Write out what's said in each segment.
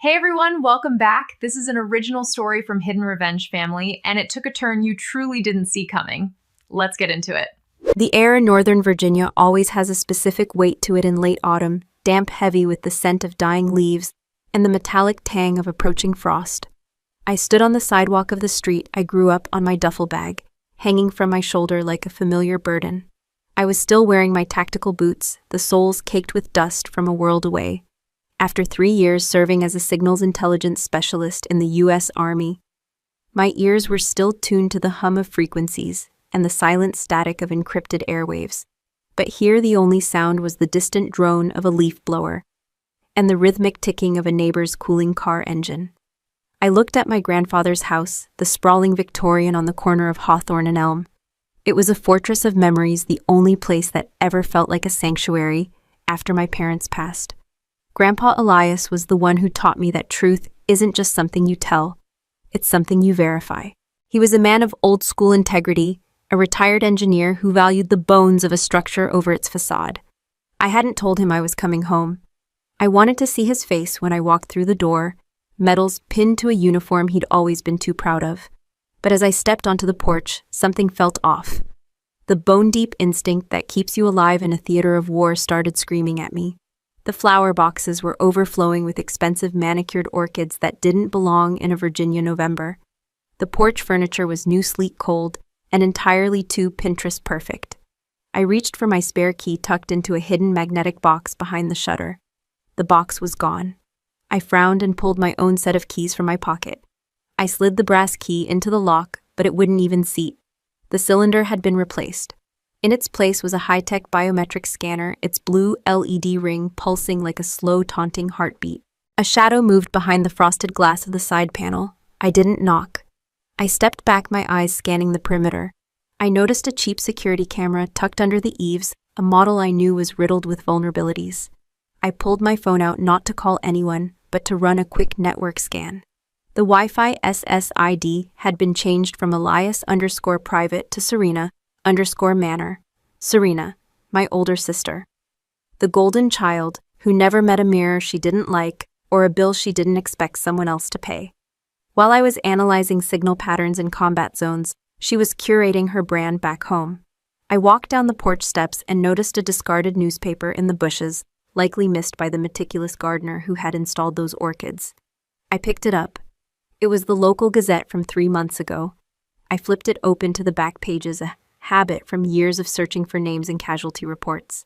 Hey everyone, welcome back. This is an original story from Hidden Revenge family, and it took a turn you truly didn't see coming. Let's get into it. The air in Northern Virginia always has a specific weight to it in late autumn, damp heavy with the scent of dying leaves and the metallic tang of approaching frost. I stood on the sidewalk of the street I grew up on my duffel bag, hanging from my shoulder like a familiar burden. I was still wearing my tactical boots, the soles caked with dust from a world away. After 3 years serving as a signals intelligence specialist in the U.S. Army, my ears were still tuned to the hum of frequencies and the silent static of encrypted airwaves. But here the only sound was the distant drone of a leaf blower and the rhythmic ticking of a neighbor's cooling car engine. I looked at my grandfather's house, the sprawling Victorian on the corner of Hawthorne and Elm. It was a fortress of memories, the only place that ever felt like a sanctuary after my parents passed. Grandpa Elias was the one who taught me that truth isn't just something you tell, it's something you verify. He was a man of old-school integrity, a retired engineer who valued the bones of a structure over its facade. I hadn't told him I was coming home. I wanted to see his face when I walked through the door, medals pinned to a uniform he'd always been too proud of. But as I stepped onto the porch, something felt off. The bone-deep instinct that keeps you alive in a theater of war started screaming at me. The flower boxes were overflowing with expensive manicured orchids that didn't belong in a Virginia November. The porch furniture was new, sleek, cold, and entirely too Pinterest perfect. I reached for my spare key tucked into a hidden magnetic box behind the shutter. The box was gone. I frowned and pulled my own set of keys from my pocket. I slid the brass key into the lock, but it wouldn't even seat. The cylinder had been replaced. In its place was a high-tech biometric scanner, its blue LED ring pulsing like a slow, taunting heartbeat. A shadow moved behind the frosted glass of the side panel. I didn't knock. I stepped back, my eyes scanning the perimeter. I noticed a cheap security camera tucked under the eaves, a model I knew was riddled with vulnerabilities. I pulled my phone out not to call anyone, but to run a quick network scan. The Wi-Fi SSID had been changed from Elias_private to Serena_Manor. Serena, my older sister. The golden child who never met a mirror she didn't like or a bill she didn't expect someone else to pay. While I was analyzing signal patterns in combat zones, she was curating her brand back home. I walked down the porch steps and noticed a discarded newspaper in the bushes, likely missed by the meticulous gardener who had installed those orchids. I picked it up. It was the local Gazette from 3 months ago. I flipped it open to the back pages, a habit from years of searching for names in casualty reports.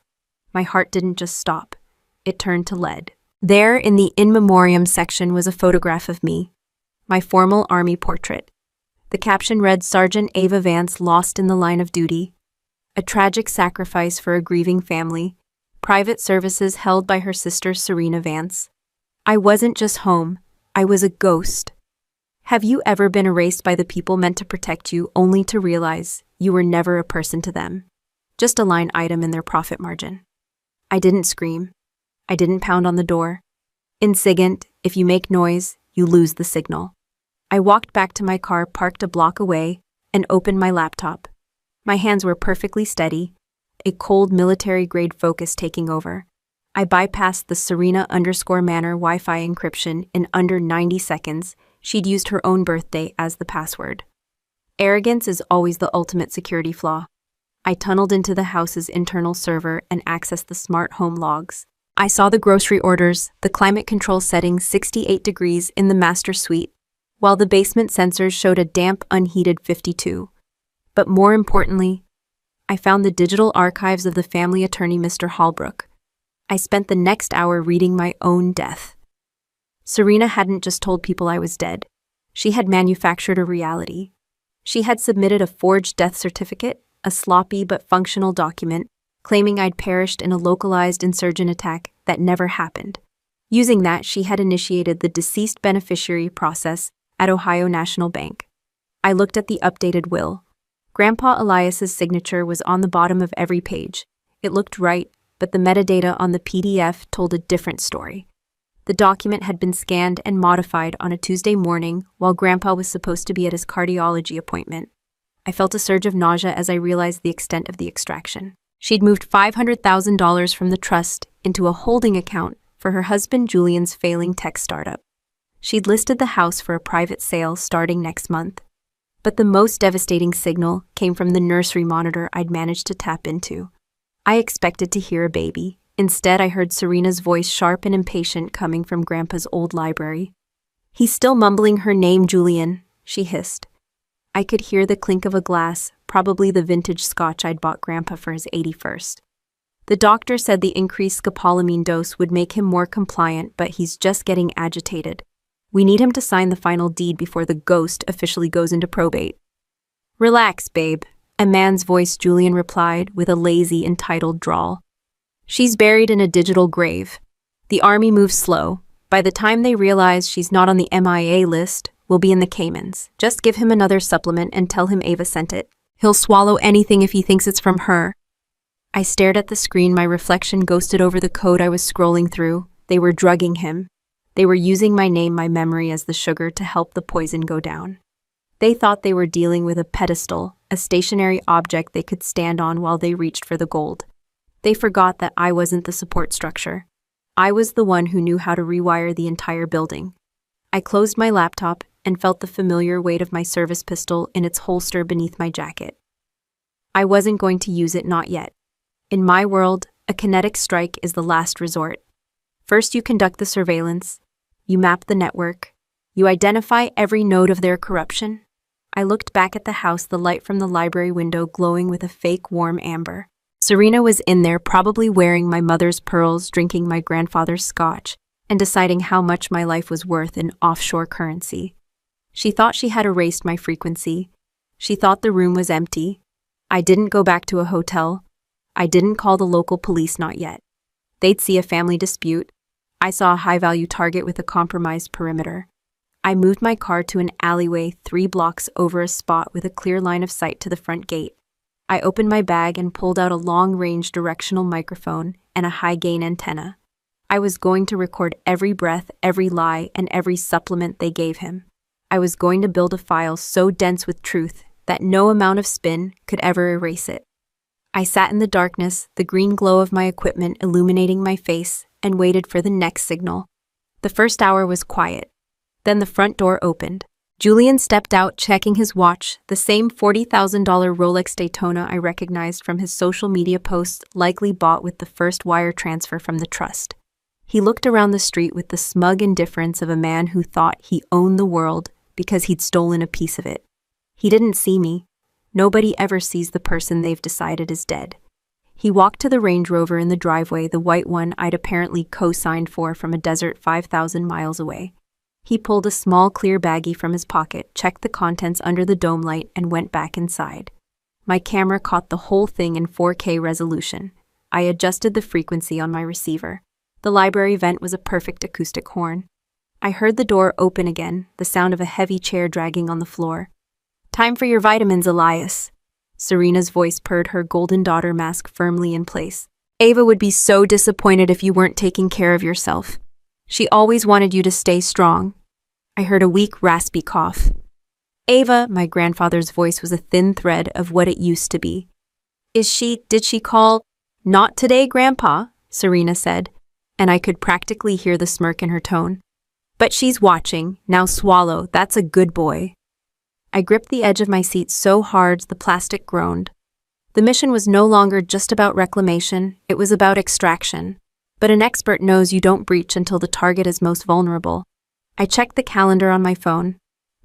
My heart didn't just stop. It turned to lead. There, in the In Memoriam section, was a photograph of me, my formal Army portrait. The caption read, Sergeant Ava Vance lost in the line of duty. A tragic sacrifice for a grieving family. Private services held by her sister Serena Vance. I wasn't just home. I was a ghost. Have you ever been erased by the people meant to protect you only to realize you were never a person to them? Just a line item in their profit margin. I didn't scream. I didn't pound on the door. In SIGINT, if you make noise, you lose the signal. I walked back to my car parked a block away and opened my laptop. My hands were perfectly steady, a cold military-grade focus taking over. I bypassed the Serena_Manor Wi-Fi encryption in under 90 seconds. She'd used her own birthday as the password. Arrogance is always the ultimate security flaw. I tunneled into the house's internal server and accessed the smart home logs. I saw the grocery orders, the climate control settings 68 degrees in the master suite, while the basement sensors showed a damp, unheated 52. But more importantly, I found the digital archives of the family attorney, Mr. Holbrook. I spent the next hour reading my own death. Serena hadn't just told people I was dead. She had manufactured a reality. She had submitted a forged death certificate, a sloppy but functional document, claiming I'd perished in a localized insurgent attack that never happened. Using that, she had initiated the deceased beneficiary process at Ohio National Bank. I looked at the updated will. Grandpa Elias's signature was on the bottom of every page. It looked right, but the metadata on the PDF told a different story. The document had been scanned and modified on a Tuesday morning while Grandpa was supposed to be at his cardiology appointment. I felt a surge of nausea as I realized the extent of the extraction. She'd moved $500,000 from the trust into a holding account for her husband Julian's failing tech startup. She'd listed the house for a private sale starting next month. But the most devastating signal came from the nursery monitor I'd managed to tap into. I expected to hear a baby. Instead, I heard Serena's voice, sharp and impatient, coming from Grandpa's old library. "He's still mumbling her name, Julian," she hissed. I could hear the clink of a glass, probably the vintage scotch I'd bought Grandpa for his 81st. "The doctor said the increased scopolamine dose would make him more compliant, but he's just getting agitated. We need him to sign the final deed before the ghost officially goes into probate." "Relax, babe," a man's voice, Julian replied with a lazy, entitled drawl. "She's buried in a digital grave. The army moves slow. By the time they realize she's not on the MIA list, we'll be in the Caymans. Just give him another supplement and tell him Ava sent it. He'll swallow anything if he thinks it's from her." I stared at the screen, my reflection ghosted over the code I was scrolling through. They were drugging him. They were using my name, my memory, as the sugar to help the poison go down. They thought they were dealing with a pedestal, a stationary object they could stand on while they reached for the gold. They forgot that I wasn't the support structure. I was the one who knew how to rewire the entire building. I closed my laptop and felt the familiar weight of my service pistol in its holster beneath my jacket. I wasn't going to use it, not yet. In my world, a kinetic strike is the last resort. First, you conduct the surveillance. You map the network. You identify every node of their corruption. I looked back at the house, the light from the library window glowing with a fake warm amber. Serena was in there, probably wearing my mother's pearls, drinking my grandfather's scotch, and deciding how much my life was worth in offshore currency. She thought she had erased my frequency. She thought the room was empty. I didn't go back to a hotel. I didn't call the local police, not yet. They'd see a family dispute. I saw a high-value target with a compromised perimeter. I moved my car to an alleyway 3 blocks over a spot with a clear line of sight to the front gate. I opened my bag and pulled out a long-range directional microphone and a high-gain antenna. I was going to record every breath, every lie, and every supplement they gave him. I was going to build a file so dense with truth that no amount of spin could ever erase it. I sat in the darkness, the green glow of my equipment illuminating my face, and waited for the next signal. The first hour was quiet. Then the front door opened. Julian stepped out, checking his watch, the same $40,000 Rolex Daytona I recognized from his social media posts, likely bought with the first wire transfer from the trust. He looked around the street with the smug indifference of a man who thought he owned the world because he'd stolen a piece of it. He didn't see me. Nobody ever sees the person they've decided is dead. He walked to the Range Rover in the driveway, the white one I'd apparently co-signed for from a desert 5,000 miles away. He pulled a small clear baggie from his pocket, checked the contents under the dome light, and went back inside. My camera caught the whole thing in 4K resolution. I adjusted the frequency on my receiver. The library vent was a perfect acoustic horn. I heard the door open again, the sound of a heavy chair dragging on the floor. "Time for your vitamins, Elias." Serena's voice purred, her golden daughter mask firmly in place. "Ava would be so disappointed if you weren't taking care of yourself. She always wanted you to stay strong." I heard a weak, raspy cough. "Ava," my grandfather's voice was a thin thread of what it used to be. Did she call?" "Not today, Grandpa," Serena said, and I could practically hear the smirk in her tone. "But she's watching. Now swallow. That's a good boy." I gripped the edge of my seat so hard the plastic groaned. The mission was no longer just about reclamation, it was about extraction. But an expert knows you don't breach until the target is most vulnerable. I checked the calendar on my phone.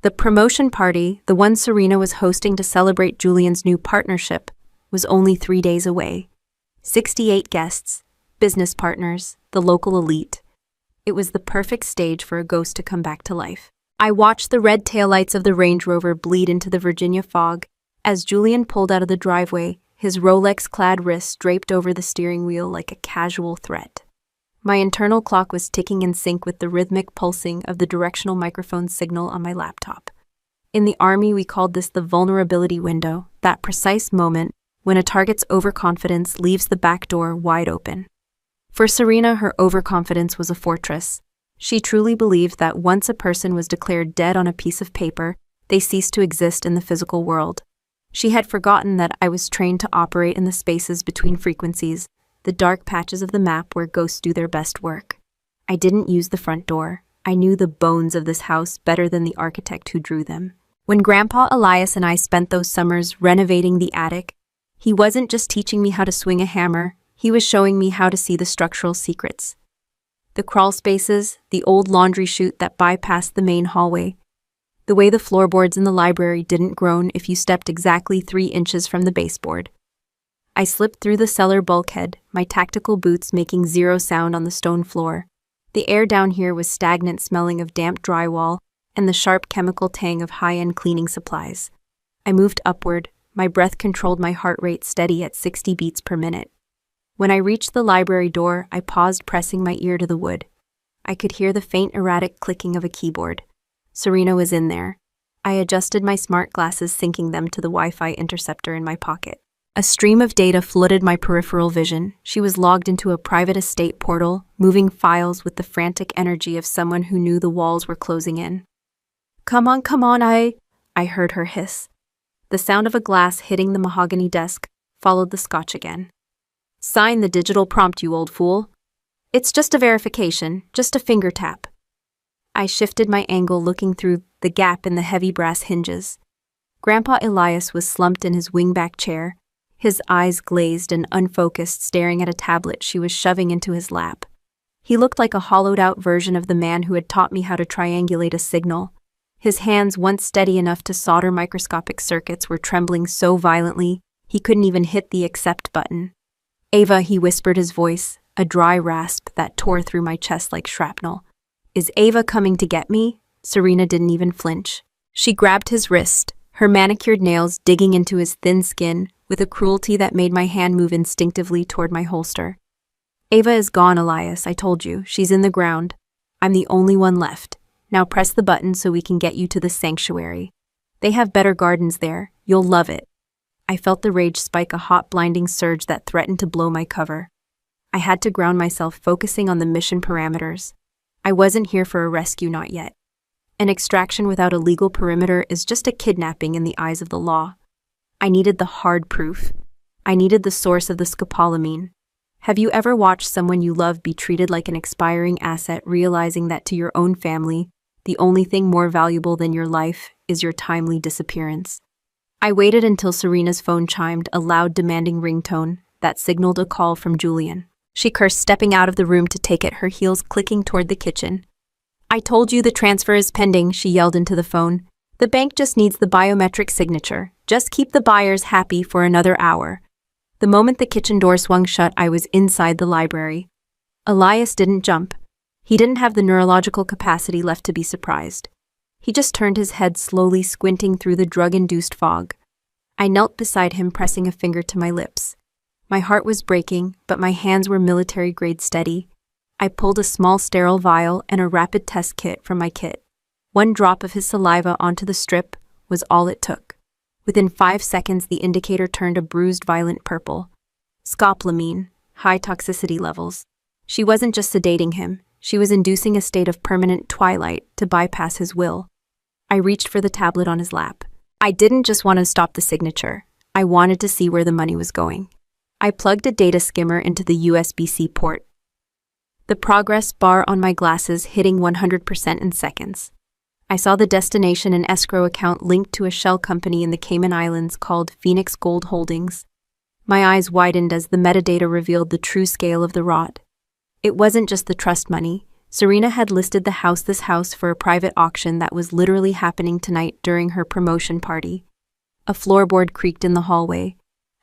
The promotion party, the one Serena was hosting to celebrate Julian's new partnership, was only 3 days away. 68 guests, business partners, the local elite. It was the perfect stage for a ghost to come back to life. I watched the red taillights of the Range Rover bleed into the Virginia fog as Julian pulled out of the driveway, his Rolex-clad wrists draped over the steering wheel like a casual threat. My internal clock was ticking in sync with the rhythmic pulsing of the directional microphone signal on my laptop. In the Army, we called this the vulnerability window, that precise moment when a target's overconfidence leaves the back door wide open. For Serena, her overconfidence was a fortress. She truly believed that once a person was declared dead on a piece of paper, they ceased to exist in the physical world. She had forgotten that I was trained to operate in the spaces between frequencies, the dark patches of the map where ghosts do their best work. I didn't use the front door. I knew the bones of this house better than the architect who drew them. When Grandpa Elias and I spent those summers renovating the attic, he wasn't just teaching me how to swing a hammer, he was showing me how to see the structural secrets. The crawl spaces, the old laundry chute that bypassed the main hallway, the way the floorboards in the library didn't groan if you stepped exactly 3 inches from the baseboard. I slipped through the cellar bulkhead, my tactical boots making zero sound on the stone floor. The air down here was stagnant, smelling of damp drywall and the sharp chemical tang of high-end cleaning supplies. I moved upward, my breath controlled, my heart rate steady at 60 beats per minute. When I reached the library door, I paused, pressing my ear to the wood. I could hear the faint, erratic clicking of a keyboard. Serena was in there. I adjusted my smart glasses, syncing them to the Wi-Fi interceptor in my pocket. A stream of data flooded my peripheral vision. She was logged into a private estate portal, moving files with the frantic energy of someone who knew the walls were closing in. Come on, I heard her hiss. The sound of a glass hitting the mahogany desk followed the scotch again. Sign the digital prompt, you old fool. It's just a verification, just a finger tap. I shifted my angle, looking through the gap in the heavy brass hinges. Grandpa Elias was slumped in his wingback chair, his eyes glazed and unfocused, staring at a tablet she was shoving into his lap. He looked like a hollowed-out version of the man who had taught me how to triangulate a signal. His hands, once steady enough to solder microscopic circuits, were trembling so violently he couldn't even hit the accept button. Ava, he whispered, his voice, a dry rasp that tore through my chest like shrapnel. Is Ava coming to get me? Serena didn't even flinch. She grabbed his wrist, her manicured nails digging into his thin skin with a cruelty that made my hand move instinctively toward my holster. Ava is gone, Elias, I told you. She's in the ground. I'm the only one left. Now press the button so we can get you to the sanctuary. They have better gardens there. You'll love it. I felt the rage spike, a hot, blinding surge that threatened to blow my cover. I had to ground myself, focusing on the mission parameters. I wasn't here for a rescue, not yet. An extraction without a legal perimeter is just a kidnapping in the eyes of the law. I needed the hard proof. I needed the source of the scopolamine. Have you ever watched someone you love be treated like an expiring asset, realizing that to your own family, the only thing more valuable than your life is your timely disappearance? I waited until Serena's phone chimed, a loud, demanding ringtone that signaled a call from Julian. She cursed, stepping out of the room to take it, her heels clicking toward the kitchen. I told you the transfer is pending, she yelled into the phone. The bank just needs the biometric signature. Just keep the buyers happy for another hour. The moment the kitchen door swung shut, I was inside the library. Elias didn't jump. He didn't have the neurological capacity left to be surprised. He just turned his head slowly, squinting through the drug-induced fog. I knelt beside him, pressing a finger to my lips. My heart was breaking, but my hands were military-grade steady. I pulled a small sterile vial and a rapid test kit from my kit. 1 drop of his saliva onto the strip was all it took. Within 5 seconds, the indicator turned a bruised, violent purple. Scopolamine, high toxicity levels. She wasn't just sedating him. She was inducing a state of permanent twilight to bypass his will. I reached for the tablet on his lap. I didn't just want to stop the signature. I wanted to see where the money was going. I plugged a data skimmer into the USB-C port. The progress bar on my glasses hitting 100% in seconds. I saw the destination and escrow account linked to a shell company in the Cayman Islands called Phoenix Gold Holdings. My eyes widened as the metadata revealed the true scale of the rot. It wasn't just the trust money. Serena had listed this house for a private auction that was literally happening tonight during her promotion party. A floorboard creaked in the hallway.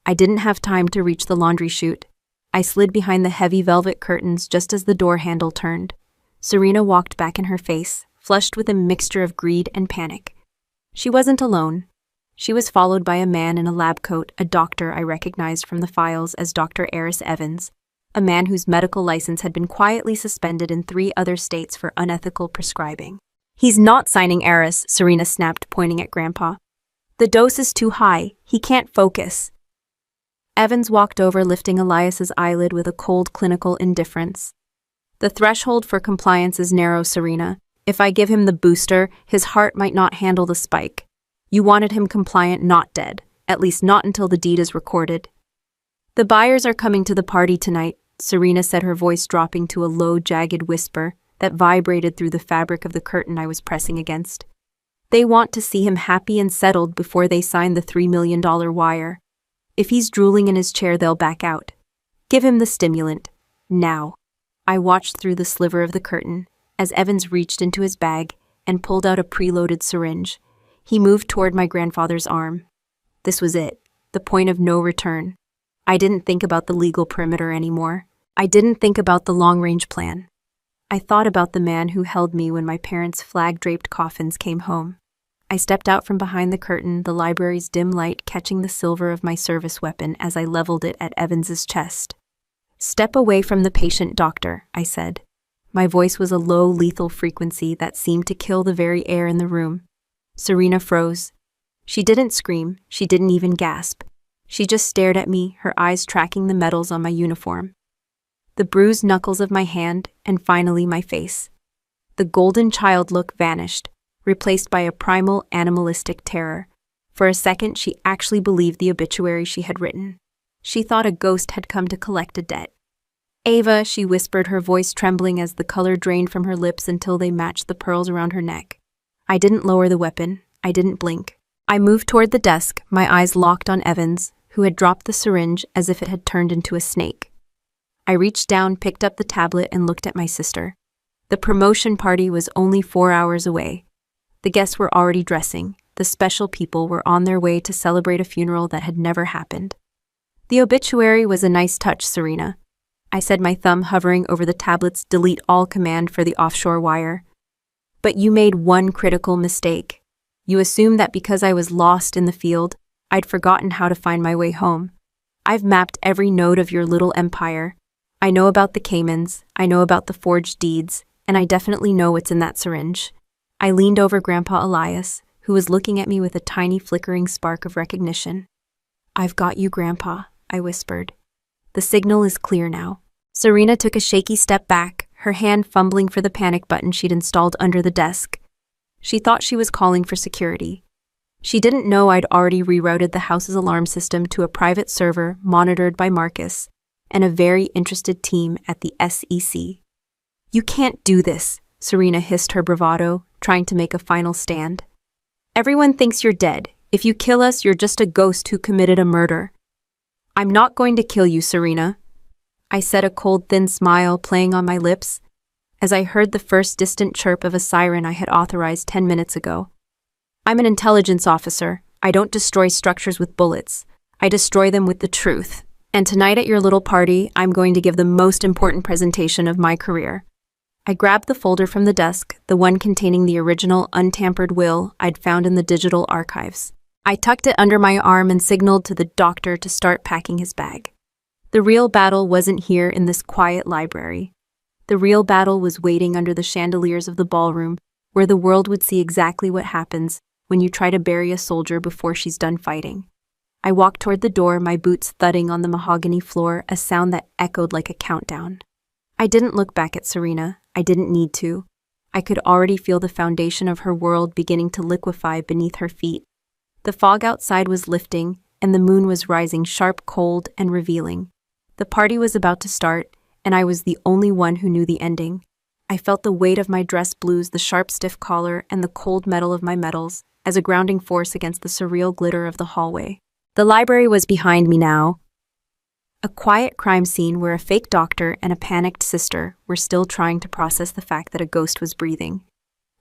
I didn't have time to reach the laundry chute. I slid behind the heavy velvet curtains just as the door handle turned. Serena walked back in her face, flushed with a mixture of greed and panic. She wasn't alone. She was followed by a man in a lab coat, a doctor I recognized from the files as Dr. Eris Evans, a man whose medical license had been quietly suspended in 3 other states for unethical prescribing. He's not signing Eris, Serena snapped, pointing at Grandpa. The dose is too high. He can't focus. Evans walked over, lifting Elias's eyelid with a cold, clinical indifference. The threshold for compliance is narrow, Serena. If I give him the booster, his heart might not handle the spike. You wanted him compliant, not dead. At least not until the deed is recorded. The buyers are coming to the party tonight, Serena said, her voice dropping to a low, jagged whisper, that vibrated through the fabric of the curtain I was pressing against. They want to see him happy and settled before they sign the $3 million wire. If he's drooling in his chair, they'll back out. Give him the stimulant. Now. I watched through the sliver of the curtain as Evans reached into his bag and pulled out a preloaded syringe. He moved toward my grandfather's arm. This was it, the point of no return. I didn't think about the legal perimeter anymore. I didn't think about the long-range plan. I thought about the man who held me when my parents' flag-draped coffins came home. I stepped out from behind the curtain, the library's dim light catching the silver of my service weapon as I leveled it at Evans's chest. "Step away from the patient, doctor," I said. My voice was a low, lethal frequency that seemed to kill the very air in the room. Serena froze. She didn't scream, she didn't even gasp. She just stared at me, her eyes tracking the medals on my uniform. The bruised knuckles of my hand, and finally my face. The golden child look vanished, replaced by a primal, animalistic terror. For a second, she actually believed the obituary she had written. She thought a ghost had come to collect a debt. "Ava," she whispered, her voice trembling as the color drained from her lips until they matched the pearls around her neck. I didn't lower the weapon. I didn't blink. I moved toward the desk, my eyes locked on Evans, who had dropped the syringe as if it had turned into a snake. I reached down, picked up the tablet, and looked at my sister. The promotion party was only 4 hours away. The guests were already dressing. The special people were on their way to celebrate a funeral that had never happened. "The obituary was a nice touch, Serena," I said, my thumb hovering over the tablet's delete all command for the offshore wire. "But you made one critical mistake. You assumed that because I was lost in the field, I'd forgotten how to find my way home. I've mapped every node of your little empire. I know about the Caymans, I know about the forged deeds, and I definitely know what's in that syringe." I leaned over Grandpa Elias, who was looking at me with a tiny flickering spark of recognition. "I've got you, Grandpa," I whispered. "The signal is clear now." Serena took a shaky step back, her hand fumbling for the panic button she'd installed under the desk. She thought she was calling for security. She didn't know I'd already rerouted the house's alarm system to a private server monitored by Marcus and a very interested team at the SEC. "You can't do this," Serena hissed her bravado, trying to make a final stand. "Everyone thinks you're dead. If you kill us, you're just a ghost who committed a murder." "I'm not going to kill you, Serena," I said, a cold, thin smile playing on my lips, as I heard the first distant chirp of a siren I had authorized 10 minutes ago. "I'm an intelligence officer. I don't destroy structures with bullets. I destroy them with the truth. And tonight at your little party, I'm going to give the most important presentation of my career." I grabbed the folder from the desk, the one containing the original untampered will I'd found in the digital archives. I tucked it under my arm and signaled to the doctor to start packing his bag. The real battle wasn't here in this quiet library. The real battle was waiting under the chandeliers of the ballroom, where the world would see exactly what happens when you try to bury a soldier before she's done fighting. I walked toward the door, my boots thudding on the mahogany floor, a sound that echoed like a countdown. I didn't look back at Serena. I didn't need to. I could already feel the foundation of her world beginning to liquefy beneath her feet. The fog outside was lifting, and the moon was rising sharp, cold, and revealing. The party was about to start, and I was the only one who knew the ending. I felt the weight of my dress blues, the sharp, stiff collar, and the cold metal of my medals as a grounding force against the surreal glitter of the hallway. The library was behind me now. A quiet crime scene where a fake doctor and a panicked sister were still trying to process the fact that a ghost was breathing.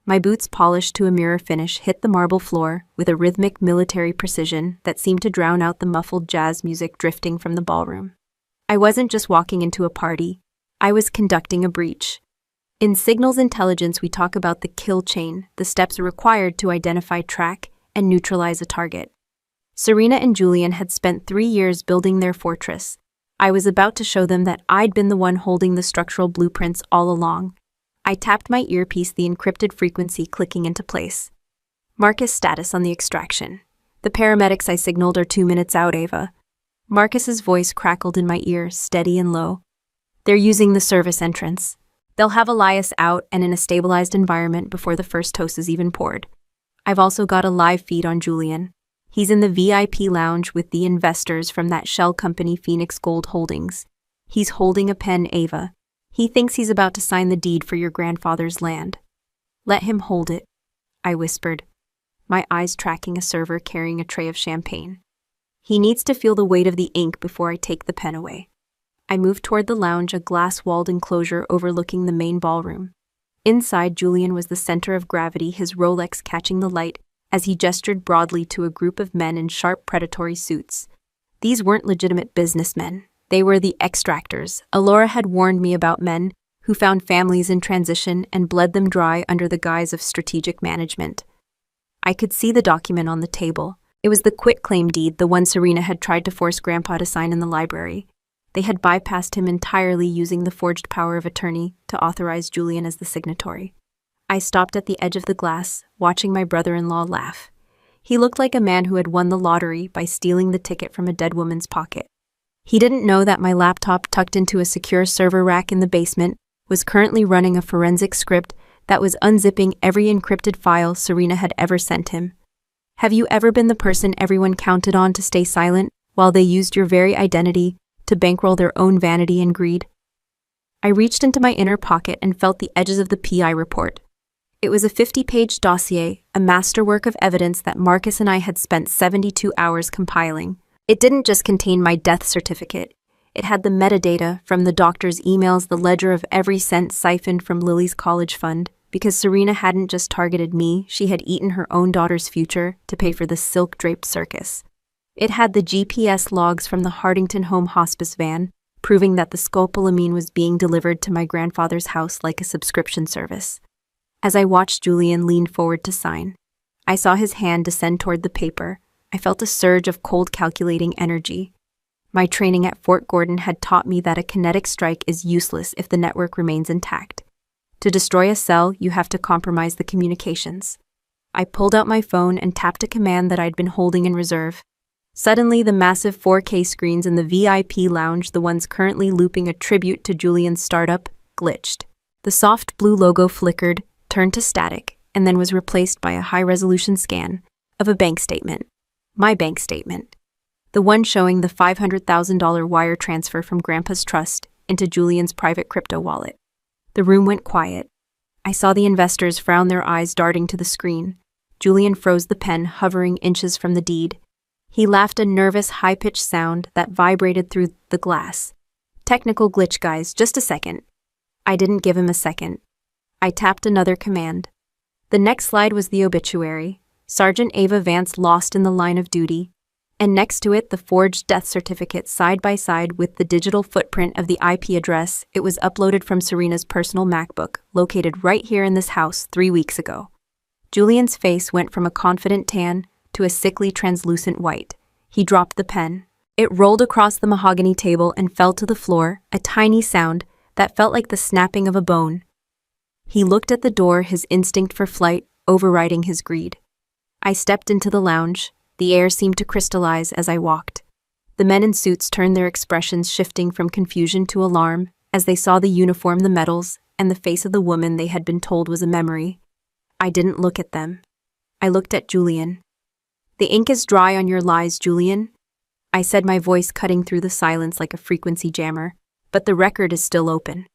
My boots, polished to a mirror finish, hit the marble floor with a rhythmic military precision that seemed to drown out the muffled jazz music drifting from the ballroom. I wasn't just walking into a party. I was conducting a breach. In signals intelligence, we talk about the kill chain, the steps required to identify, track, and neutralize a target. Serena and Julian had spent 3 years building their fortress. I was about to show them that I'd been the one holding the structural blueprints all along. I tapped my earpiece, the encrypted frequency clicking into place. "Marcus, status on the extraction. The paramedics I signaled are 2 minutes out, Ava." Marcus's voice crackled in my ear, steady and low. "They're using the service entrance. They'll have Elias out and in a stabilized environment before the first toast is even poured. I've also got a live feed on Julian. He's in the VIP lounge with the investors from that shell company Phoenix Gold Holdings. He's holding a pen, Ava. He thinks he's about to sign the deed for your grandfather's land. Let him hold it, I whispered, my eyes tracking a server carrying a tray of champagne. He needs to feel the weight of the ink before I take the pen away. I moved toward the lounge, a glass-walled enclosure overlooking the main ballroom. Inside, Julian was the center of gravity, his Rolex catching the light as he gestured broadly to a group of men in sharp predatory suits. These weren't legitimate businessmen. They were the extractors. Alora had warned me about men who found families in transition and bled them dry under the guise of strategic management. I could see the document on the table. It was the quitclaim deed, the one Serena had tried to force Grandpa to sign in the library. They had bypassed him entirely, using the forged power of attorney to authorize Julian as the signatory. I stopped at the edge of the glass, watching my brother-in-law laugh. He looked like a man who had won the lottery by stealing the ticket from a dead woman's pocket. He didn't know that my laptop, tucked into a secure server rack in the basement, was currently running a forensic script that was unzipping every encrypted file Serena had ever sent him. Have you ever been the person everyone counted on to stay silent while they used your very identity to bankroll their own vanity and greed? I reached into my inner pocket and felt the edges of the PI report. It was a 50-page dossier, a masterwork of evidence that Marcus and I had spent 72 hours compiling. It didn't just contain my death certificate. It had the metadata from the doctor's emails, the ledger of every cent siphoned from Lily's college fund, because Serena hadn't just targeted me, she had eaten her own daughter's future to pay for the silk-draped circus. It had the GPS logs from the Hardington Home Hospice van, proving that the scopolamine was being delivered to my grandfather's house like a subscription service. As I watched Julian lean forward to sign, I saw his hand descend toward the paper. I felt a surge of cold, calculating energy. My training at Fort Gordon had taught me that a kinetic strike is useless if the network remains intact. To destroy a cell, you have to compromise the communications. I pulled out my phone and tapped a command that I'd been holding in reserve. Suddenly, the massive 4K screens in the VIP lounge, the ones currently looping a tribute to Julian's startup, glitched. The soft blue logo flickered, turned to static, and then was replaced by a high-resolution scan of a bank statement. My bank statement. The one showing the $500,000 wire transfer from Grandpa's trust into Julian's private crypto wallet. The room went quiet. I saw the investors frown, their eyes darting to the screen. Julian froze the pen, hovering inches from the deed. He laughed, a nervous, high-pitched sound that vibrated through the glass. Technical glitch, guys, just a second. I didn't give him a second. I tapped another command. The next slide was the obituary. Sergeant Ava Vance lost in the line of duty. And next to it, the forged death certificate side by side with the digital footprint of the IP address. It was uploaded from Serena's personal MacBook, located right here in this house 3 weeks ago. Julian's face went from a confident tan to a sickly translucent white. He dropped the pen. It rolled across the mahogany table and fell to the floor, a tiny sound that felt like the snapping of a bone. He looked at the door, his instinct for flight overriding his greed. I stepped into the lounge. The air seemed to crystallize as I walked. The men in suits turned, their expressions shifting from confusion to alarm as they saw the uniform, the medals, and the face of the woman they had been told was a memory. I didn't look at them. I looked at Julian. "The ink is dry on your lies, Julian," I said, my voice cutting through the silence like a frequency jammer, "but the record is still open."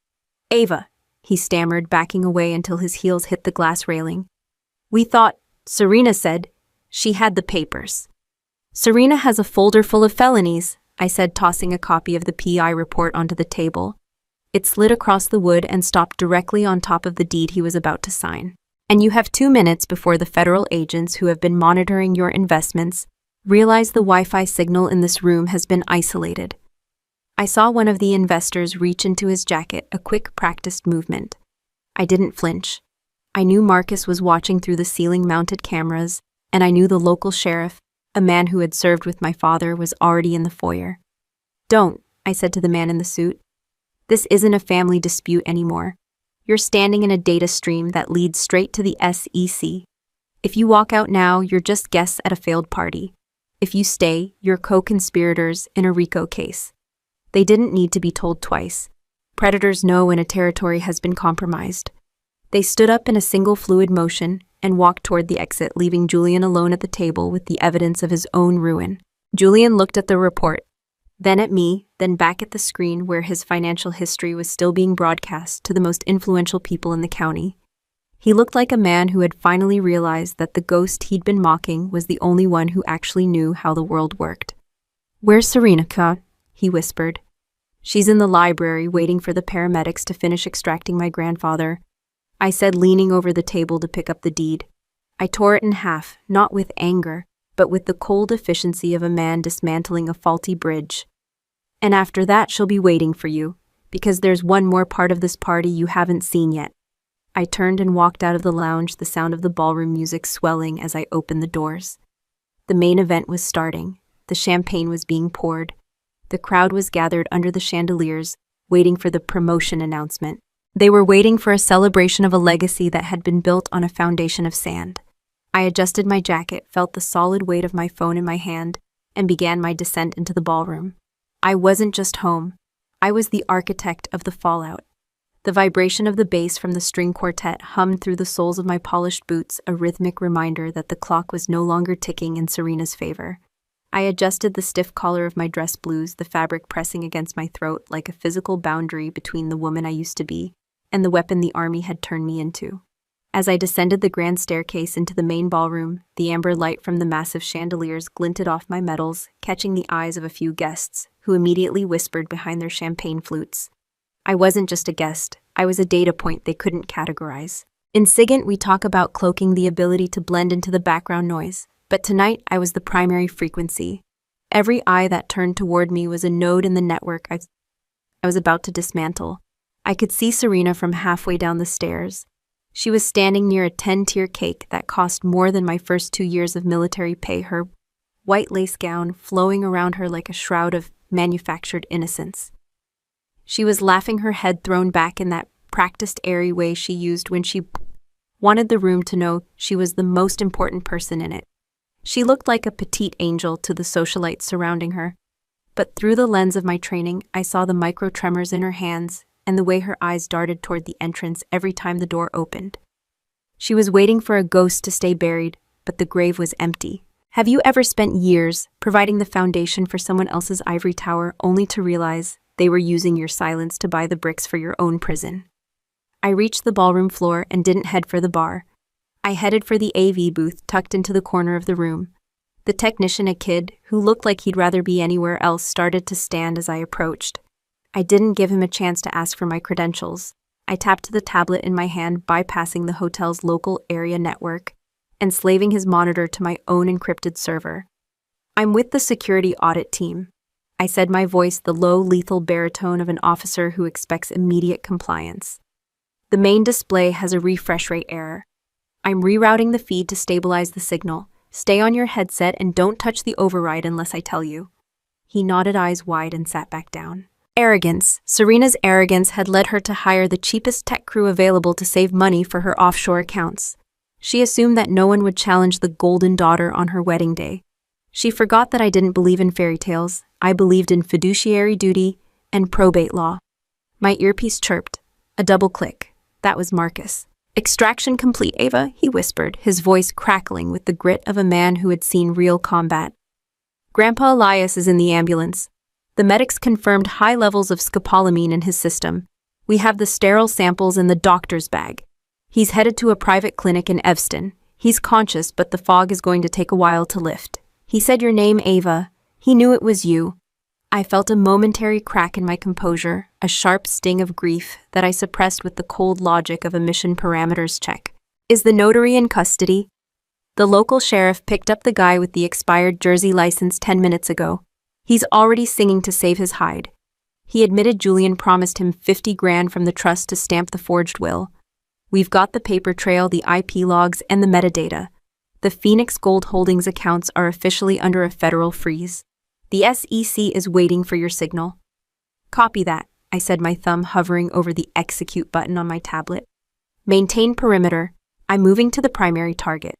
"Ava," he stammered, backing away until his heels hit the glass railing. "We thought," Serena said, "she had the papers." "Serena has a folder full of felonies," I said, tossing a copy of the PI report onto the table. It slid across the wood and stopped directly on top of the deed he was about to sign. "And you have 2 minutes before the federal agents who have been monitoring your investments realize the Wi-Fi signal in this room has been isolated." I saw one of the investors reach into his jacket, a quick, practiced movement. I didn't flinch. I knew Marcus was watching through the ceiling-mounted cameras, and I knew the local sheriff, a man who had served with my father, was already in the foyer. "Don't," I said to the man in the suit. "This isn't a family dispute anymore. You're standing in a data stream that leads straight to the SEC. If you walk out now, you're just guests at a failed party. If you stay, you're co-conspirators in a RICO case." They didn't need to be told twice. Predators know when a territory has been compromised. They stood up in a single fluid motion and walked toward the exit, leaving Julian alone at the table with the evidence of his own ruin. Julian looked at the report. then at me, then back at the screen where his financial history was still being broadcast to the most influential people in the county. He looked like a man who had finally realized that the ghost he'd been mocking was the only one who actually knew how the world worked. "Where's Serena, he whispered. "She's in the library waiting for the paramedics to finish extracting my grandfather," I said, leaning over the table to pick up the deed. I tore it in half, not with anger, but with the cold efficiency of a man dismantling a faulty bridge. "And after that she'll be waiting for you, because there's one more part of this party you haven't seen yet." I turned and walked out of the lounge, the sound of the ballroom music swelling as I opened the doors. The main event was starting. The champagne was being poured. The crowd was gathered under the chandeliers, waiting for the promotion announcement. They were waiting for a celebration of a legacy that had been built on a foundation of sand. I adjusted my jacket, felt the solid weight of my phone in my hand, and began my descent into the ballroom. I wasn't just home. I was the architect of the fallout. The vibration of the bass from the string quartet hummed through the soles of my polished boots, a rhythmic reminder that the clock was no longer ticking in Serena's favor. I adjusted the stiff collar of my dress blues, the fabric pressing against my throat like a physical boundary between the woman I used to be and the weapon the army had turned me into. As I descended the grand staircase into the main ballroom, the amber light from the massive chandeliers glinted off my medals, catching the eyes of a few guests, who immediately whispered behind their champagne flutes. I wasn't just a guest, I was a data point they couldn't categorize. In SIGINT, we talk about cloaking the ability to blend into the background noise, but tonight I was the primary frequency. Every eye that turned toward me was a node in the network I was about to dismantle. I could see Serena from halfway down the stairs. She was standing near a 10-tier cake that cost more than my first 2 years of military pay, her white lace gown flowing around her like a shroud of manufactured innocence. She was laughing, her head thrown back in that practiced airy way she used when she wanted the room to know she was the most important person in it. She looked like a petite angel to the socialites surrounding her, but through the lens of my training, I saw the micro tremors in her hands and the way her eyes darted toward the entrance every time the door opened. She was waiting for a ghost to stay buried, but the grave was empty. Have you ever spent years providing the foundation for someone else's ivory tower only to realize they were using your silence to buy the bricks for your own prison? I reached the ballroom floor and didn't head for the bar. I headed for the AV booth tucked into the corner of the room. The technician, a kid who looked like he'd rather be anywhere else, started to stand as I approached. I didn't give him a chance to ask for my credentials. I tapped the tablet in my hand, bypassing the hotel's local area network and slaving his monitor to my own encrypted server. "I'm with the security audit team," I said, my voice the low, lethal baritone of an officer who expects immediate compliance. "The main display has a refresh rate error. I'm rerouting the feed to stabilize the signal. Stay on your headset and don't touch the override unless I tell you." He nodded, eyes wide, and sat back down. Arrogance. Serena's arrogance had led her to hire the cheapest tech crew available to save money for her offshore accounts. She assumed that no one would challenge the golden daughter on her wedding day. She forgot that I didn't believe in fairy tales. I believed in fiduciary duty and probate law. My earpiece chirped. A double click. That was Marcus. "Extraction complete, Ava," he whispered, his voice crackling with the grit of a man who had seen real combat. "Grandpa Elias is in the ambulance. The medics confirmed high levels of scopolamine in his system. We have the sterile samples in the doctor's bag. He's headed to a private clinic in Evanston. He's conscious, but the fog is going to take a while to lift. He said your name, Ava. He knew it was you." I felt a momentary crack in my composure, a sharp sting of grief that I suppressed with the cold logic of a mission parameters check. "Is the notary in custody?" The local sheriff picked up the guy with the expired Jersey license 10 minutes ago. He's already singing to save his hide. He admitted Julian promised him 50 grand from the trust to stamp the forged will. We've got the paper trail, the IP logs, and the metadata. The Phoenix Gold Holdings accounts are officially under a federal freeze. The SEC is waiting for your signal. "Copy that," I said, my thumb hovering over the execute button on my tablet. "Maintain perimeter. I'm moving to the primary target."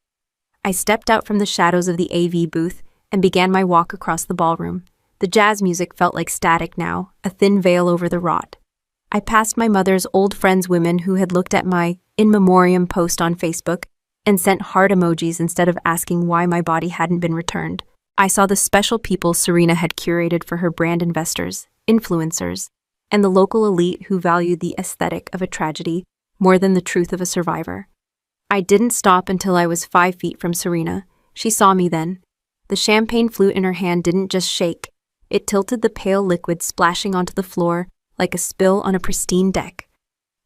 I stepped out from the shadows of the AV booth and began my walk across the ballroom. The jazz music felt like static now, a thin veil over the rot. I passed my mother's old friends, women who had looked at my in memoriam post on Facebook and sent heart emojis instead of asking why my body hadn't been returned. I saw the special people Serena had curated for her brand investors, influencers, and the local elite who valued the aesthetic of a tragedy more than the truth of a survivor. I didn't stop until I was 5 feet from Serena. She saw me then. The champagne flute in her hand didn't just shake. It tilted the pale liquid splashing onto the floor like a spill on a pristine deck.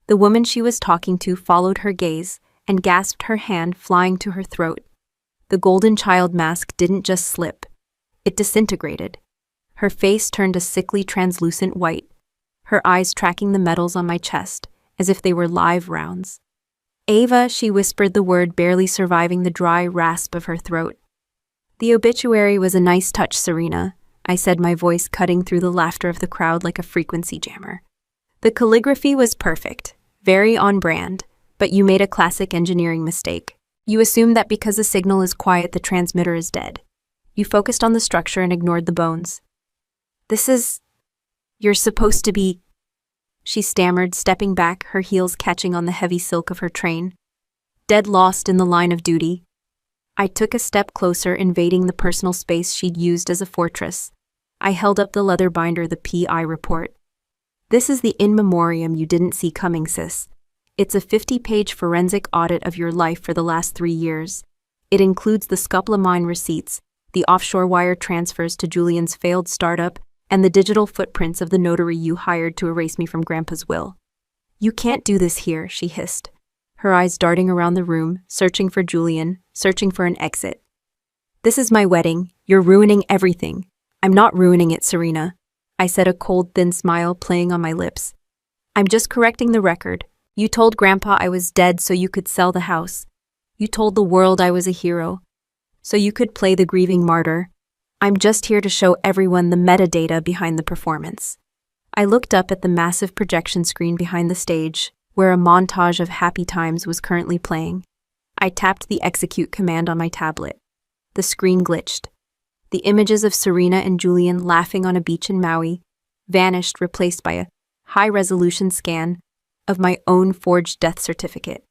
The woman she was talking to followed her gaze and gasped, her hand flying to her throat. The golden child mask didn't just slip. It disintegrated. Her face turned a sickly translucent white, her eyes tracking the metals on my chest as if they were live rounds. "Ava," she whispered the word, barely surviving the dry rasp of her throat. "The obituary was a nice touch, Serena," I said, my voice cutting through the laughter of the crowd like a frequency jammer. "The calligraphy was perfect, very on brand, but you made a classic engineering mistake. You assumed that because a signal is quiet, the transmitter is dead. You focused on the structure and ignored the bones. You're supposed to be..." She stammered, stepping back, her heels catching on the heavy silk of her train. "Dead lost in the line of duty." I took a step closer, invading the personal space she'd used as a fortress. I held up the leather binder, the PI report. "This is the in memoriam you didn't see coming, sis. It's a 50-page forensic audit of your life for the last 3 years. It includes the scopolamine receipts, the offshore wire transfers to Julian's failed startup, and the digital footprints of the notary you hired to erase me from Grandpa's will." "You can't do this here," she hissed, her eyes darting around the room, searching for Julian, searching for an exit. "This is my wedding. You're ruining everything." "I'm not ruining it, Serena," I said, a cold, thin smile playing on my lips. "I'm just correcting the record. You told Grandpa I was dead so you could sell the house. You told the world I was a hero, so you could play the grieving martyr. I'm just here to show everyone the metadata behind the performance." I looked up at the massive projection screen behind the stage, where a montage of happy times was currently playing. I tapped the execute command on my tablet. The screen glitched. The images of Serena and Julian laughing on a beach in Maui vanished, replaced by a high-resolution scan of my own forged death certificate.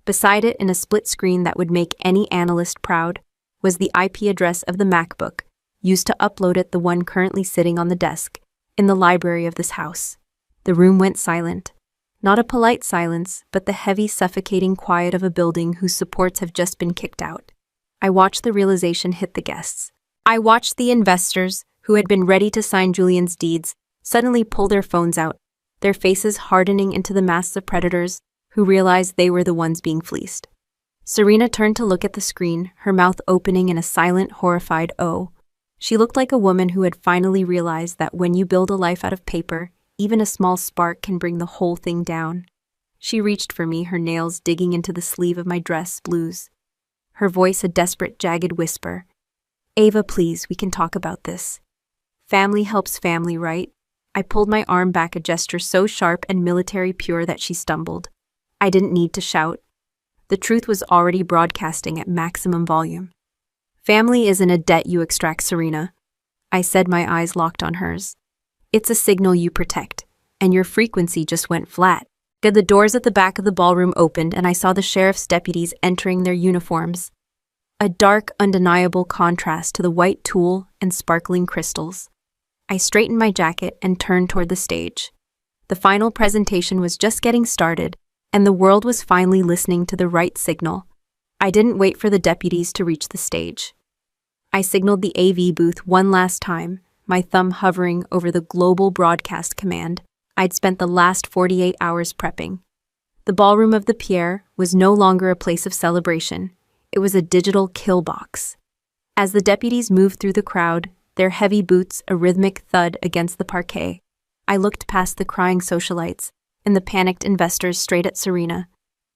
Beside it, in a split screen that would make any analyst proud, was the IP address of the MacBook used to upload it, the one currently sitting on the desk in the library of this house. The room went silent. Not a polite silence, but the heavy, suffocating quiet of a building whose supports have just been kicked out. I watched the realization hit the guests. I watched the investors, who had been ready to sign Julian's deeds, suddenly pull their phones out, their faces hardening into the masks of predators who realized they were the ones being fleeced. Serena turned to look at the screen, her mouth opening in a silent, horrified "oh." She looked like a woman who had finally realized that when you build a life out of paper, even a small spark can bring the whole thing down. She reached for me, her nails digging into the sleeve of my dress blues. Her voice a desperate, jagged whisper. "Ava, please, we can talk about this. Family helps family, right?" I pulled my arm back, a gesture so sharp and military pure that she stumbled. I didn't need to shout. The truth was already broadcasting at maximum volume. "Family isn't a debt you extract, Serena," I said, my eyes locked on hers. "It's a signal you protect, and your frequency just went flat." The doors at the back of the ballroom opened, and I saw the sheriff's deputies entering their uniforms. A dark, undeniable contrast to the white tulle and sparkling crystals. I straightened my jacket and turned toward the stage. The final presentation was just getting started, and the world was finally listening to the right signal. I didn't wait for the deputies to reach the stage. I signaled the AV booth one last time, my thumb hovering over the global broadcast command I'd spent the last 48 hours prepping. The ballroom of the Pierre was no longer a place of celebration. It was a digital kill box. As the deputies moved through the crowd, their heavy boots a rhythmic thud against the parquet, I looked past the crying socialites and the panicked investors straight at Serena.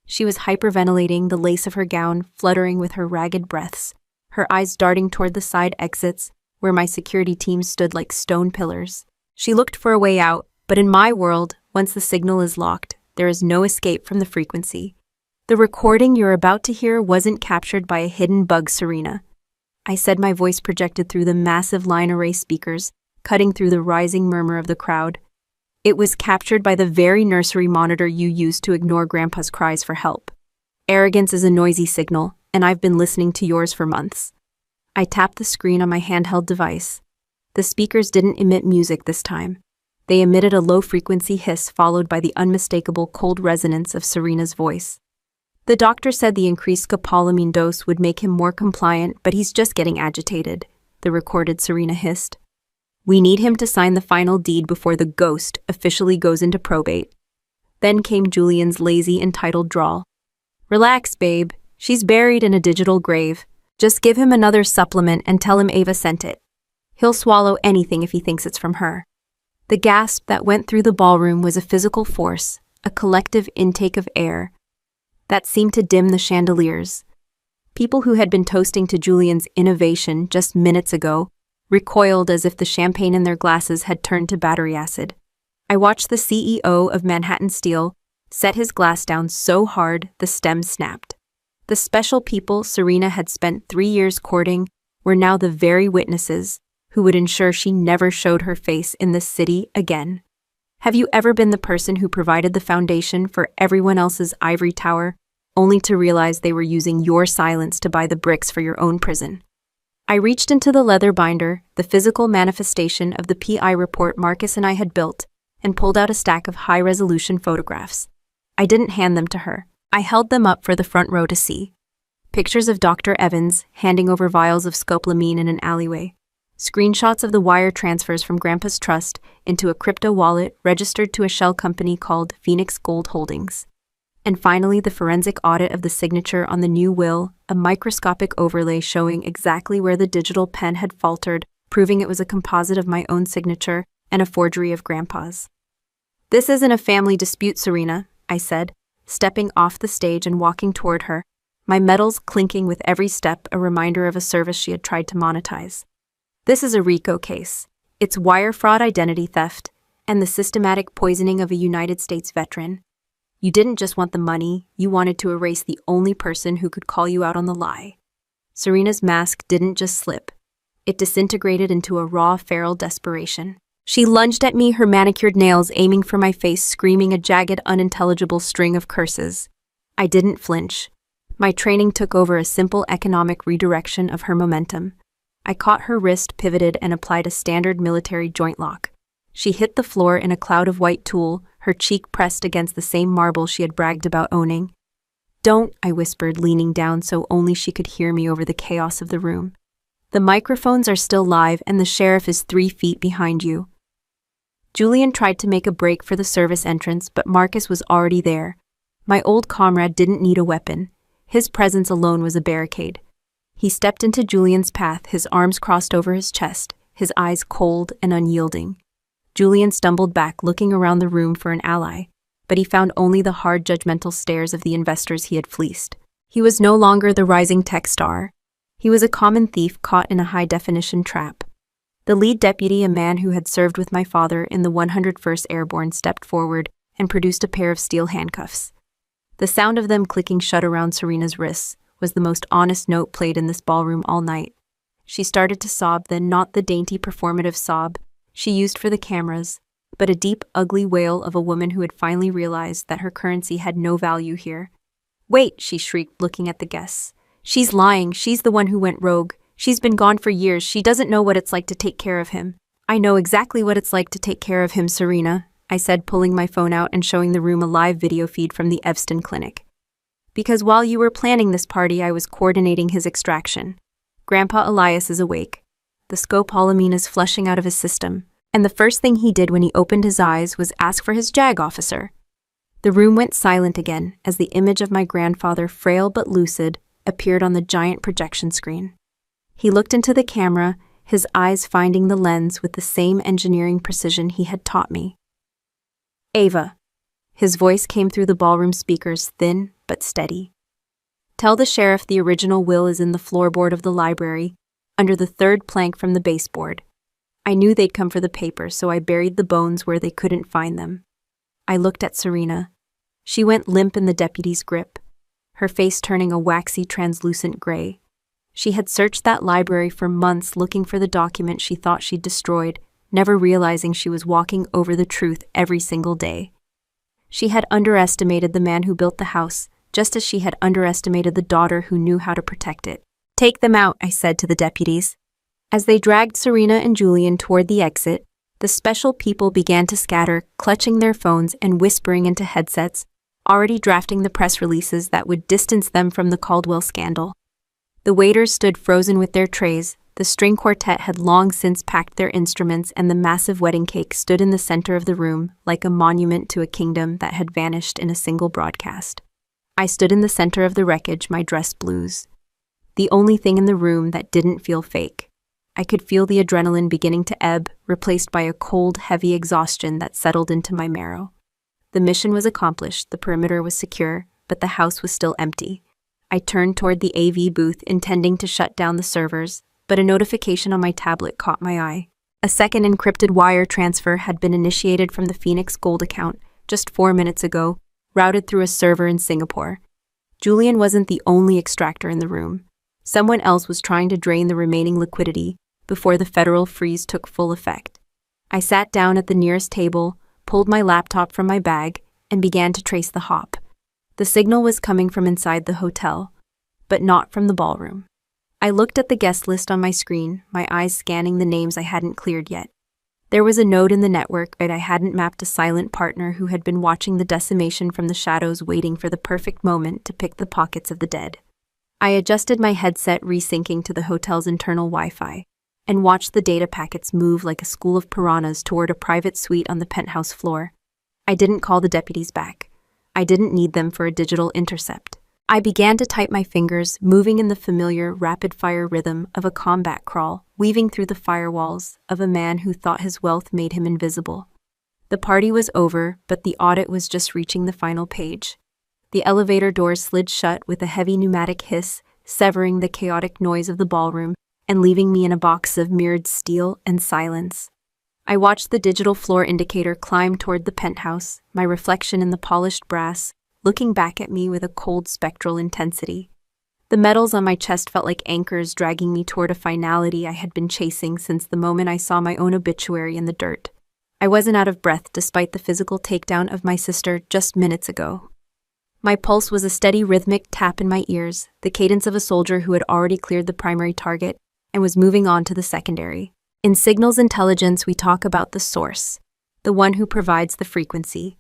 She was hyperventilating, the lace of her gown fluttering with her ragged breaths, her eyes darting toward the side exits where my security team stood like stone pillars. She looked for a way out, but in my world, once the signal is locked, there is no escape from the frequency. "The recording you're about to hear wasn't captured by a hidden bug, Serena," I said, my voice projected through the massive line array speakers, cutting through the rising murmur of the crowd. "It was captured by the very nursery monitor you used to ignore Grandpa's cries for help. Arrogance is a noisy signal, and I've been listening to yours for months." I tapped the screen on my handheld device. The speakers didn't emit music this time. They emitted a low-frequency hiss followed by the unmistakable cold resonance of Serena's voice. The doctor said the increased scopolamine dose would make him more compliant, but he's just getting agitated, the recorded Serena hissed. We need him to sign the final deed before the ghost officially goes into probate. Then came Julian's lazy, entitled drawl. Relax, babe. She's buried in a digital grave. Just give him another supplement and tell him Ava sent it. He'll swallow anything if he thinks it's from her. The gasp that went through the ballroom was a physical force, a collective intake of air that seemed to dim the chandeliers. People who had been toasting to Julian's innovation just minutes ago recoiled as if the champagne in their glasses had turned to battery acid. I watched the CEO of Manhattan Steel set his glass down so hard the stem snapped. The special people Serena had spent 3 years courting were now the very witnesses who would ensure she never showed her face in this city again. Have you ever been the person who provided the foundation for everyone else's ivory tower, only to realize they were using your silence to buy the bricks for your own prison? I reached into the leather binder, the physical manifestation of the PI report Marcus and I had built, and pulled out a stack of high-resolution photographs. I didn't hand them to her. I held them up for the front row to see. Pictures of Dr. Evans handing over vials of scopolamine in an alleyway. Screenshots of the wire transfers from Grandpa's trust into a crypto wallet registered to a shell company called Phoenix Gold Holdings. And finally, the forensic audit of the signature on the new will, a microscopic overlay showing exactly where the digital pen had faltered, proving it was a composite of my own signature and a forgery of Grandpa's. This isn't a family dispute, Serena, I said, stepping off the stage and walking toward her, my medals clinking with every step, a reminder of a service she had tried to monetize. This is a RICO case. It's wire fraud, identity theft, and the systematic poisoning of a United States veteran. You didn't just want the money, you wanted to erase the only person who could call you out on the lie. Serena's mask didn't just slip. It disintegrated into a raw, feral desperation. She lunged at me, her manicured nails aiming for my face, screaming a jagged, unintelligible string of curses. I didn't flinch. My training took over a simple economic redirection of her momentum. I caught her wrist, pivoted, and applied a standard military joint lock. She hit the floor in a cloud of white tulle, her cheek pressed against the same marble she had bragged about owning. Don't, I whispered, leaning down so only she could hear me over the chaos of the room. The microphones are still live and the sheriff is 3 feet behind you. Julian tried to make a break for the service entrance, but Marcus was already there. My old comrade didn't need a weapon. His presence alone was a barricade. He stepped into Julian's path, his arms crossed over his chest, his eyes cold and unyielding. Julian stumbled back, looking around the room for an ally, but he found only the hard, judgmental stares of the investors he had fleeced. He was no longer the rising tech star. He was a common thief caught in a high-definition trap. The lead deputy, a man who had served with my father in the 101st Airborne, stepped forward and produced a pair of steel handcuffs. The sound of them clicking shut around Serena's wrists was the most honest note played in this ballroom all night. She started to sob, then not the dainty performative sob she used for the cameras, but a deep, ugly wail of a woman who had finally realized that her currency had no value here. Wait, she shrieked, looking at the guests. She's lying. She's the one who went rogue. She's been gone for years. She doesn't know what it's like to take care of him. I know exactly what it's like to take care of him, Serena, I said, pulling my phone out and showing the room a live video feed from the Evston Clinic. Because while you were planning this party, I was coordinating his extraction. Grandpa Elias is awake. The scopolamine is flushing out of his system, and the first thing he did when he opened his eyes was ask for his JAG officer. The room went silent again as the image of my grandfather, frail but lucid, appeared on the giant projection screen. He looked into the camera, his eyes finding the lens with the same engineering precision he had taught me. Ava. His voice came through the ballroom speakers, thin but steady. Tell the sheriff the original will is in the floorboard of the library, under the 3rd plank from the baseboard. I knew they'd come for the papers, so I buried the bones where they couldn't find them. I looked at Serena. She went limp in the deputy's grip, her face turning a waxy, translucent gray. She had searched that library for months looking for the document she thought she'd destroyed, never realizing she was walking over the truth every single day. She had underestimated the man who built the house, just as she had underestimated the daughter who knew how to protect it. "Take them out," I said to the deputies. As they dragged Serena and Julian toward the exit, the special people began to scatter, clutching their phones and whispering into headsets, already drafting the press releases that would distance them from the Caldwell scandal. The waiters stood frozen with their trays, the string quartet had long since packed their instruments, and the massive wedding cake stood in the center of the room like a monument to a kingdom that had vanished in a single broadcast. I stood in the center of the wreckage, my dress blues. The only thing in the room that didn't feel fake. I could feel the adrenaline beginning to ebb, replaced by a cold, heavy exhaustion that settled into my marrow. The mission was accomplished, the perimeter was secure, but the house was still empty. I turned toward the AV booth, intending to shut down the servers, but a notification on my tablet caught my eye. A second encrypted wire transfer had been initiated from the Phoenix Gold account just 4 minutes ago, routed through a server in Singapore. Julian wasn't the only extractor in the room. Someone else was trying to drain the remaining liquidity before the federal freeze took full effect. I sat down at the nearest table, pulled my laptop from my bag, and began to trace the hop. The signal was coming from inside the hotel, but not from the ballroom. I looked at the guest list on my screen, my eyes scanning the names I hadn't cleared yet. There was a node in the network, but I hadn't mapped a silent partner who had been watching the decimation from the shadows, waiting for the perfect moment to pick the pockets of the dead. I adjusted my headset, resyncing to the hotel's internal Wi-Fi, and watched the data packets move like a school of piranhas toward a private suite on the penthouse floor. I didn't call the deputies back. I didn't need them for a digital intercept. I began to type my fingers, moving in the familiar, rapid-fire rhythm of a combat crawl, weaving through the firewalls of a man who thought his wealth made him invisible. The party was over, but the audit was just reaching the final page. The elevator doors slid shut with a heavy pneumatic hiss, severing the chaotic noise of the ballroom and leaving me in a box of mirrored steel and silence. I watched the digital floor indicator climb toward the penthouse, my reflection in the polished brass, looking back at me with a cold spectral intensity. The metals on my chest felt like anchors dragging me toward a finality I had been chasing since the moment I saw my own obituary in the dirt. I wasn't out of breath despite the physical takedown of my sister just minutes ago. My pulse was a steady rhythmic tap in my ears, the cadence of a soldier who had already cleared the primary target and was moving on to the secondary. In signals intelligence, we talk about the source, the one who provides the frequency,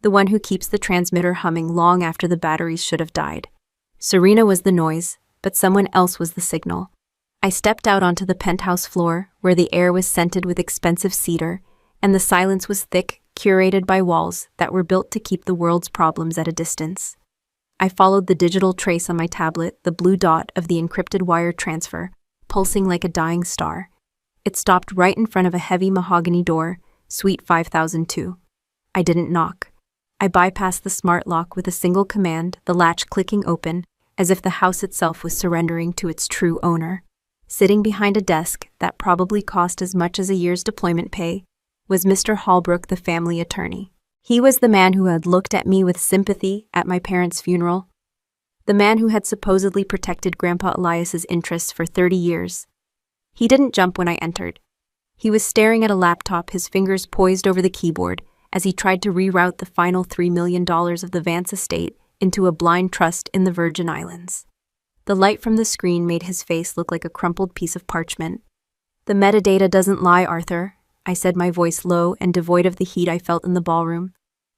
the one who keeps the transmitter humming long after the batteries should have died. Serena was the noise, but someone else was the signal. I stepped out onto the penthouse floor, where the air was scented with expensive cedar, and the silence was thick, curated by walls that were built to keep the world's problems at a distance. I followed the digital trace on my tablet, the blue dot of the encrypted wire transfer, pulsing like a dying star. It stopped right in front of a heavy mahogany door, Suite 5002. I didn't knock. I bypassed the smart lock with a single command, the latch clicking open, as if the house itself was surrendering to its true owner. Sitting behind a desk that probably cost as much as a year's deployment pay was Mr. Holbrook, the family attorney. He was the man who had looked at me with sympathy at my parents' funeral, the man who had supposedly protected Grandpa Elias's interests for 30 years. He didn't jump when I entered. He was staring at a laptop, his fingers poised over the keyboard, as he tried to reroute the final $3 million of the Vance estate into a blind trust in the Virgin Islands. The light from the screen made his face look like a crumpled piece of parchment. "The metadata doesn't lie, Arthur," I said, my voice low and devoid of the heat I felt in the ballroom.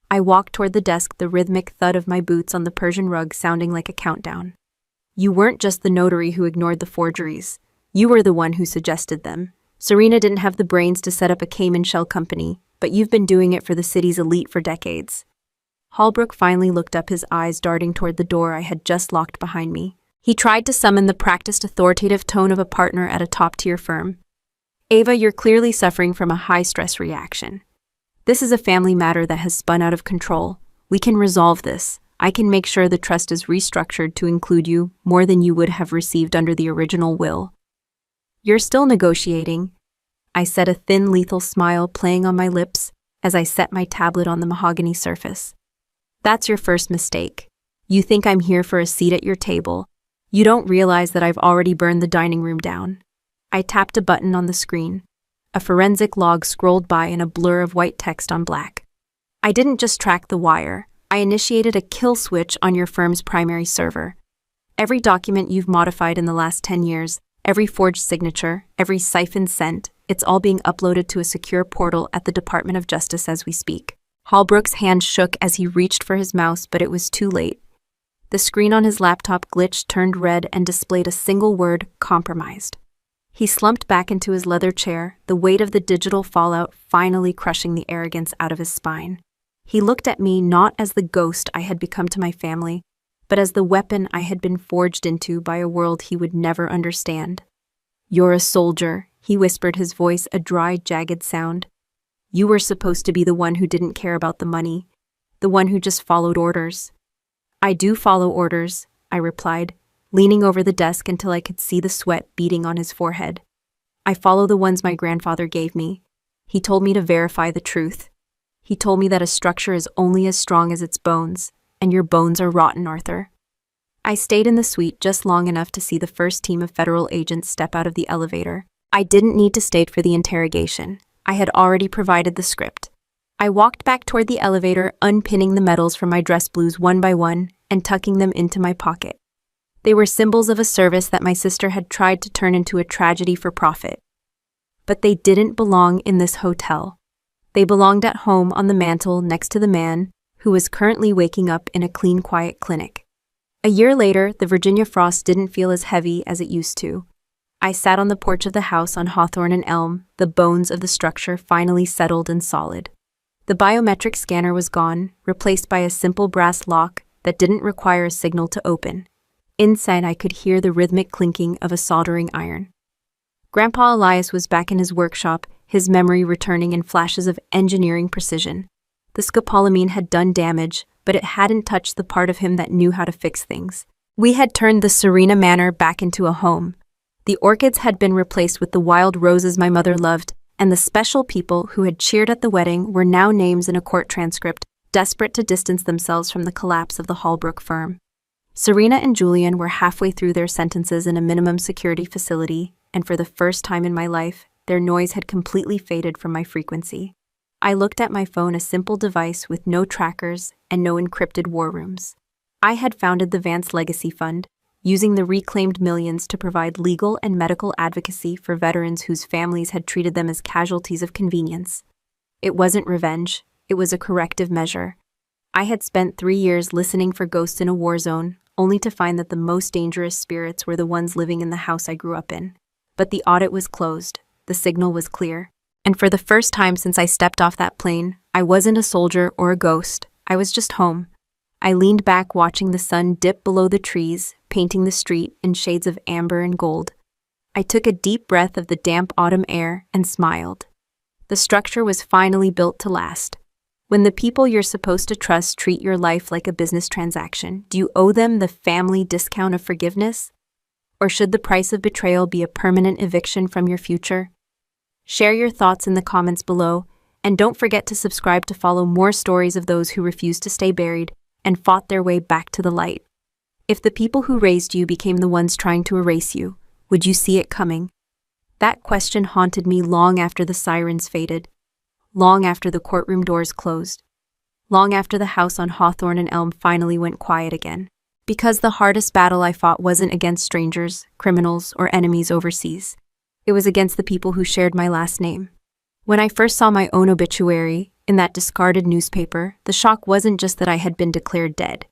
I walked toward the desk, the rhythmic thud of my boots on the Persian rug sounding like a countdown. "You weren't just the notary who ignored the forgeries. You were the one who suggested them. Serena didn't have the brains to set up a Cayman shell company, but you've been doing it for the city's elite for decades." Holbrook finally looked up, his eyes darting toward the door I had just locked behind me. He tried to summon the practiced, authoritative tone of a partner at a top-tier firm. "Ava, you're clearly suffering from a high-stress reaction. This is a family matter that has spun out of control. We can resolve this. I can make sure the trust is restructured to include you more than you would have received under the original will." "You're still negotiating," I said, a thin, lethal smile playing on my lips as I set my tablet on the mahogany surface. "That's your first mistake. You think I'm here for a seat at your table. You don't realize that I've already burned the dining room down." I tapped a button on the screen. A forensic log scrolled by in a blur of white text on black. "I didn't just track the wire. I initiated a kill switch on your firm's primary server. Every document you've modified in the last 10 years, every forged signature, every siphoned cent, it's all being uploaded to a secure portal at the Department of Justice as we speak. Holbrook's hand shook as he reached for his mouse, but it was too late. The screen on his laptop glitched, turned red, and displayed a single word: compromised. He slumped back into his leather chair, the weight of the digital fallout finally crushing the arrogance out of his spine. He looked at me not as the ghost I had become to my family, but as the weapon I had been forged into by a world he would never understand. "You're a soldier," he whispered, his voice a dry, jagged sound. "You were supposed to be the one who didn't care about the money, the one who just followed orders." "I do follow orders," I replied, leaning over the desk until I could see the sweat beading on his forehead. "I follow the ones my grandfather gave me. He told me to verify the truth. He told me that a structure is only as strong as its bones, and your bones are rotten, Arthur." I stayed in the suite just long enough to see the first team of federal agents step out of the elevator. I didn't need to stay for the interrogation. I had already provided the script. I walked back toward the elevator, unpinning the medals from my dress blues one by one and tucking them into my pocket. They were symbols of a service that my sister had tried to turn into a tragedy for profit. But they didn't belong in this hotel. They belonged at home on the mantel next to the man who was currently waking up in a clean, quiet clinic. A year later, the Virginia frost didn't feel as heavy as it used to. I sat on the porch of the house on Hawthorne and Elm, the bones of the structure finally settled and solid. The biometric scanner was gone, replaced by a simple brass lock that didn't require a signal to open. Inside, I could hear the rhythmic clinking of a soldering iron. Grandpa Elias was back in his workshop, his memory returning in flashes of engineering precision. The scopolamine had done damage, but it hadn't touched the part of him that knew how to fix things. We had turned the Serena Manor back into a home. The orchids had been replaced with the wild roses my mother loved, and the special people who had cheered at the wedding were now names in a court transcript, desperate to distance themselves from the collapse of the Holbrook firm. Serena and Julian were halfway through their sentences in a minimum security facility, and for the first time in my life, their noise had completely faded from my frequency. I looked at my phone, a simple device with no trackers and no encrypted war rooms. I had founded the Vance Legacy Fund, using the reclaimed millions to provide legal and medical advocacy for veterans whose families had treated them as casualties of convenience. It wasn't revenge, it was a corrective measure. I had spent 3 years listening for ghosts in a war zone, only to find that the most dangerous spirits were the ones living in the house I grew up in. But the audit was closed, the signal was clear, and for the first time since I stepped off that plane, I wasn't a soldier or a ghost, I was just home. I leaned back watching the sun dip below the trees, painting the street in shades of amber and gold. I took a deep breath of the damp autumn air and smiled. The structure was finally built to last. When the people you're supposed to trust treat your life like a business transaction, do you owe them the family discount of forgiveness? Or should the price of betrayal be a permanent eviction from your future? Share your thoughts in the comments below, and don't forget to subscribe to follow more stories of those who refused to stay buried and fought their way back to the light. If the people who raised you became the ones trying to erase you, would you see it coming? That question haunted me long after the sirens faded, long after the courtroom doors closed, long after the house on Hawthorne and Elm finally went quiet again. Because the hardest battle I fought wasn't against strangers, criminals, or enemies overseas. It was against the people who shared my last name. When I first saw my own obituary in that discarded newspaper, the shock wasn't just that I had been declared dead.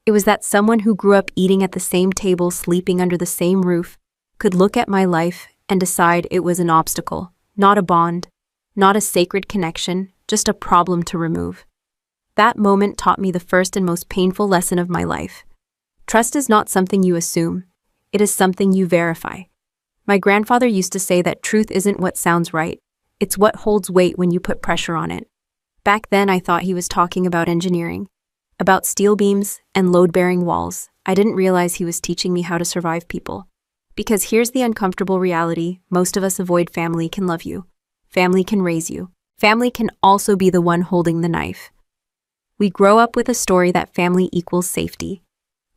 It was that someone who grew up eating at the same table, sleeping under the same roof, could look at my life and decide it was an obstacle, not a bond, not a sacred connection, just a problem to remove. That moment taught me the first and most painful lesson of my life. Trust is not something you assume. It is something you verify. My grandfather used to say that truth isn't what sounds right. It's what holds weight when you put pressure on it. Back then, I thought he was talking about engineering, about steel beams and load-bearing walls. I didn't realize he was teaching me how to survive people. Because here's the uncomfortable reality: most of us avoid family can love you. Family can raise you. Family can also be the one holding the knife. We grow up with a story that family equals safety,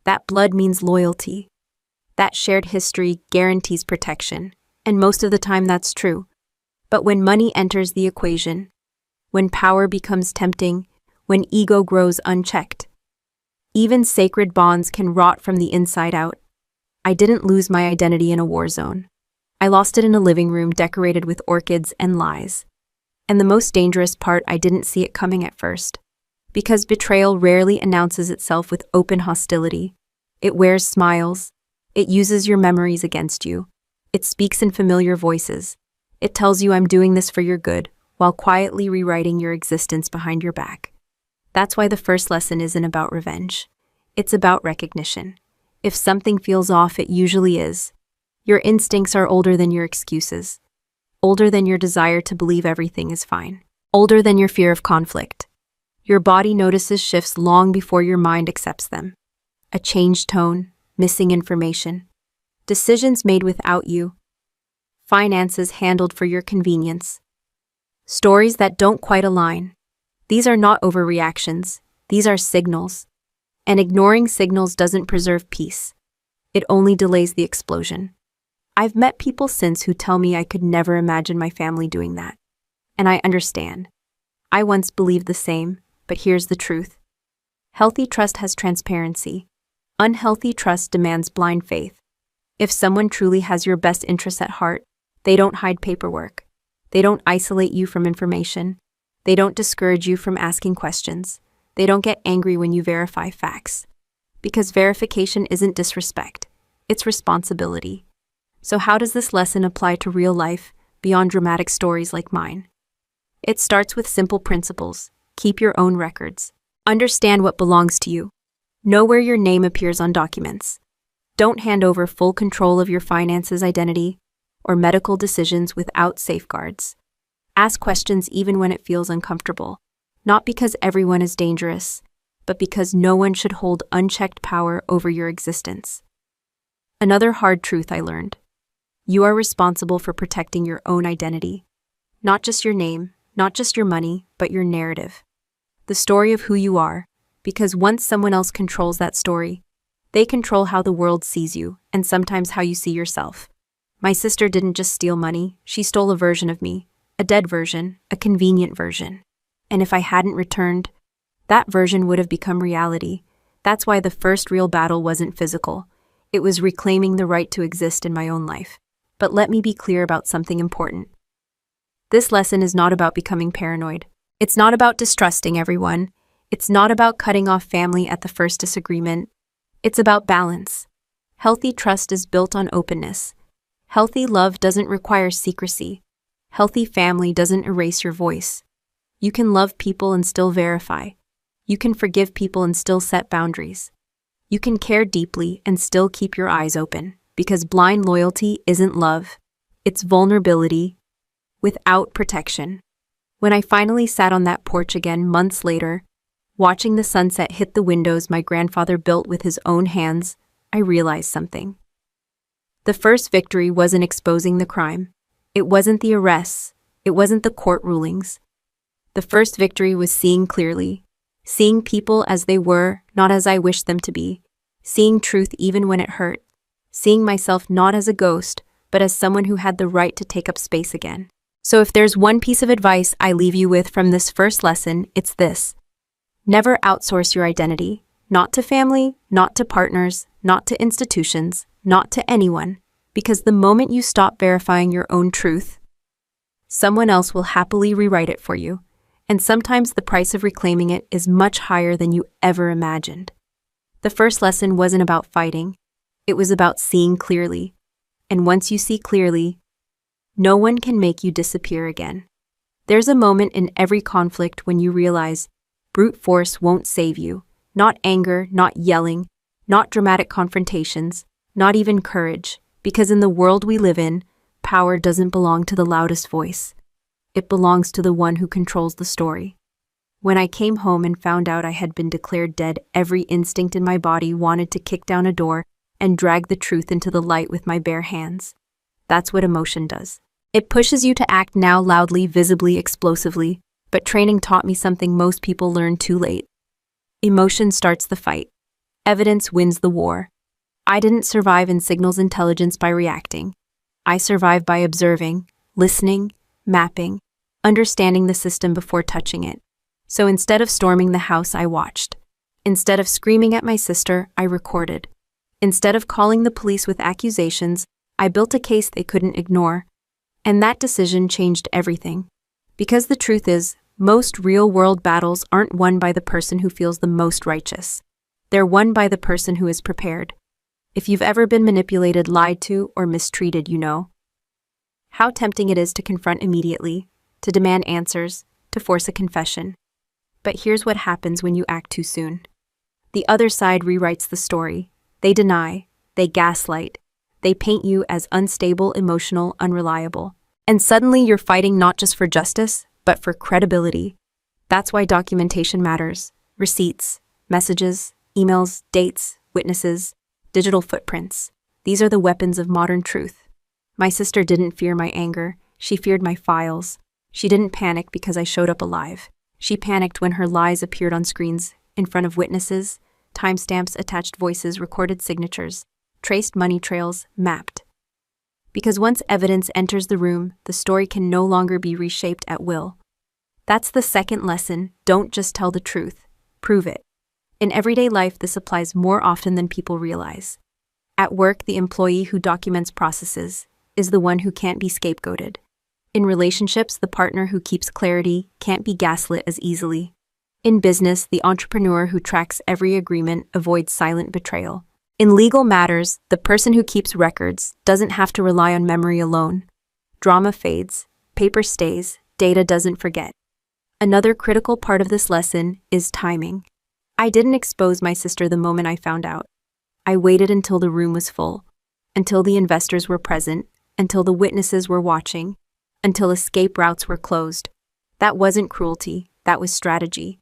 that blood means loyalty, that shared history guarantees protection, and most of the time that's true. But when money enters the equation, when power becomes tempting, when ego grows unchecked, even sacred bonds can rot from the inside out. I didn't lose my identity in a war zone. I lost it in a living room decorated with orchids and lies. And the most dangerous part, I didn't see it coming at first. Because betrayal rarely announces itself with open hostility. It wears smiles. It uses your memories against you. It speaks in familiar voices. It tells you, I'm doing this for your good, while quietly rewriting your existence behind your back. That's why the first lesson isn't about revenge. It's about recognition. If something feels off, it usually is. Your instincts are older than your excuses. Older than your desire to believe everything is fine. Older than your fear of conflict. Your body notices shifts long before your mind accepts them. A changed tone, missing information. Decisions made without you. Finances handled for your convenience. Stories that don't quite align. These are not overreactions. These are signals. And ignoring signals doesn't preserve peace. It only delays the explosion. I've met people since who tell me I could never imagine my family doing that. And I understand. I once believed the same, but here's the truth. Healthy trust has transparency. Unhealthy trust demands blind faith. If someone truly has your best interests at heart, they don't hide paperwork. They don't isolate you from information. They don't discourage you from asking questions. They don't get angry when you verify facts. Because verification isn't disrespect. It's responsibility. So how does this lesson apply to real life, beyond dramatic stories like mine? It starts with simple principles. Keep your own records. Understand what belongs to you. Know where your name appears on documents. Don't hand over full control of your finances, identity, or medical decisions without safeguards. Ask questions even when it feels uncomfortable, not because everyone is dangerous, but because no one should hold unchecked power over your existence. Another hard truth I learned. You are responsible for protecting your own identity. Not just your name, not just your money, but your narrative. The story of who you are, because once someone else controls that story, they control how the world sees you, and sometimes how you see yourself. My sister didn't just steal money, she stole a version of me, a dead version, a convenient version. And if I hadn't returned, that version would have become reality. That's why the first real battle wasn't physical. It was reclaiming the right to exist in my own life. But let me be clear about something important. This lesson is not about becoming paranoid. It's not about distrusting everyone. It's not about cutting off family at the first disagreement. It's about balance. Healthy trust is built on openness. Healthy love doesn't require secrecy. Healthy family doesn't erase your voice. You can love people and still verify. You can forgive people and still set boundaries. You can care deeply and still keep your eyes open, because blind loyalty isn't love. It's vulnerability without protection. When I finally sat on that porch again months later, watching the sunset hit the windows my grandfather built with his own hands, I realized something. The first victory wasn't exposing the crime. It wasn't the arrests. It wasn't the court rulings. The first victory was seeing clearly, seeing people as they were, not as I wished them to be, seeing truth even when it hurt, seeing myself not as a ghost, but as someone who had the right to take up space again. So if there's one piece of advice I leave you with from this first lesson, it's this. Never outsource your identity, not to family, not to partners, not to institutions, not to anyone, because the moment you stop verifying your own truth, someone else will happily rewrite it for you. And sometimes the price of reclaiming it is much higher than you ever imagined. The first lesson wasn't about fighting. It was about seeing clearly. And once you see clearly, no one can make you disappear again. There's a moment in every conflict when you realize brute force won't save you. Not anger, not yelling, not dramatic confrontations, not even courage. Because in the world we live in, power doesn't belong to the loudest voice. It belongs to the one who controls the story. When I came home and found out I had been declared dead, every instinct in my body wanted to kick down a door and drag the truth into the light with my bare hands. That's what emotion does. It pushes you to act now loudly, visibly, explosively, but training taught me something most people learn too late. Emotion starts the fight. Evidence wins the war. I didn't survive in signals intelligence by reacting. I survived by observing, listening, mapping, understanding the system before touching it. So instead of storming the house, I watched. Instead of screaming at my sister, I recorded. Instead of calling the police with accusations, I built a case they couldn't ignore. And that decision changed everything. Because the truth is, most real-world battles aren't won by the person who feels the most righteous. They're won by the person who is prepared. If you've ever been manipulated, lied to, or mistreated, you know how tempting it is to confront immediately, to demand answers, to force a confession. But here's what happens when you act too soon. The other side rewrites the story. They deny, they gaslight, they paint you as unstable, emotional, unreliable. And suddenly you're fighting not just for justice, but for credibility. That's why documentation matters. Receipts, messages, emails, dates, witnesses, digital footprints. These are the weapons of modern truth. My sister didn't fear my anger. She feared my files. She didn't panic because I showed up alive. She panicked when her lies appeared on screens, in front of witnesses, timestamps, attached voices, recorded signatures, traced money trails, mapped. Because once evidence enters the room, the story can no longer be reshaped at will. That's the second lesson. Don't just tell the truth. Prove it. In everyday life, this applies more often than people realize. At work, the employee who documents processes is the one who can't be scapegoated. In relationships, the partner who keeps clarity can't be gaslit as easily. In business, the entrepreneur who tracks every agreement avoids silent betrayal. In legal matters, the person who keeps records doesn't have to rely on memory alone. Drama fades, paper stays, data doesn't forget. Another critical part of this lesson is timing. I didn't expose my sister the moment I found out. I waited until the room was full, until the investors were present, until the witnesses were watching, until escape routes were closed. That wasn't cruelty, that was strategy.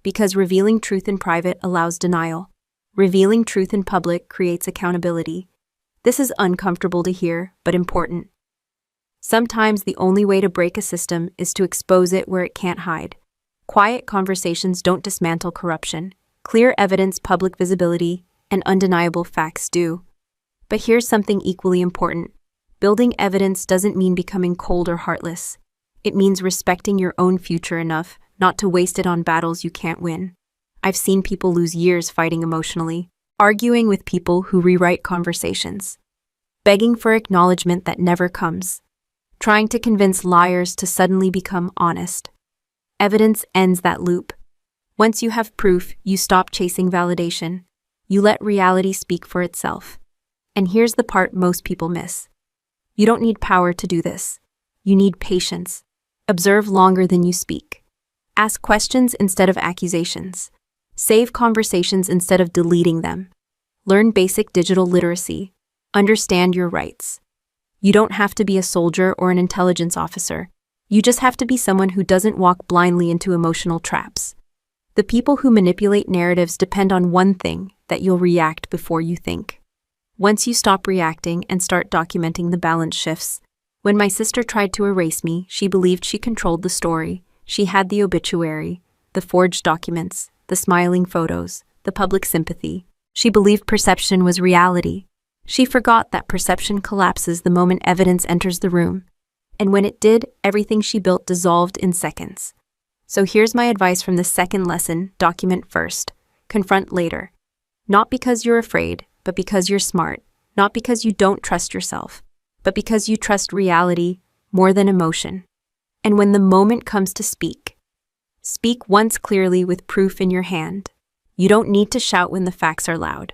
Because revealing truth in private allows denial. Revealing truth in public creates accountability. This is uncomfortable to hear, but important. Sometimes the only way to break a system is to expose it where it can't hide. Quiet conversations don't dismantle corruption. Clear evidence, public visibility, and undeniable facts do. But here's something equally important. Building evidence doesn't mean becoming cold or heartless. It means respecting your own future enough not to waste it on battles you can't win. I've seen people lose years fighting emotionally, arguing with people who rewrite conversations, begging for acknowledgement that never comes, trying to convince liars to suddenly become honest. Evidence ends that loop. Once you have proof, you stop chasing validation. You let reality speak for itself. And here's the part most people miss. You don't need power to do this. You need patience. Observe longer than you speak. Ask questions instead of accusations. Save conversations instead of deleting them. Learn basic digital literacy. Understand your rights. You don't have to be a soldier or an intelligence officer. You just have to be someone who doesn't walk blindly into emotional traps. The people who manipulate narratives depend on one thing, that you'll react before you think. Once you stop reacting and start documenting, the balance shifts. When my sister tried to erase me, she believed she controlled the story. She had the obituary, the forged documents, the smiling photos, the public sympathy. She believed perception was reality. She forgot that perception collapses the moment evidence enters the room. And when it did, everything she built dissolved in seconds. So here's my advice from the second lesson: document first, confront later. Not because you're afraid, but because you're smart. Not because you don't trust yourself, but because you trust reality more than emotion. And when the moment comes to speak, speak once clearly with proof in your hand. You don't need to shout when the facts are loud.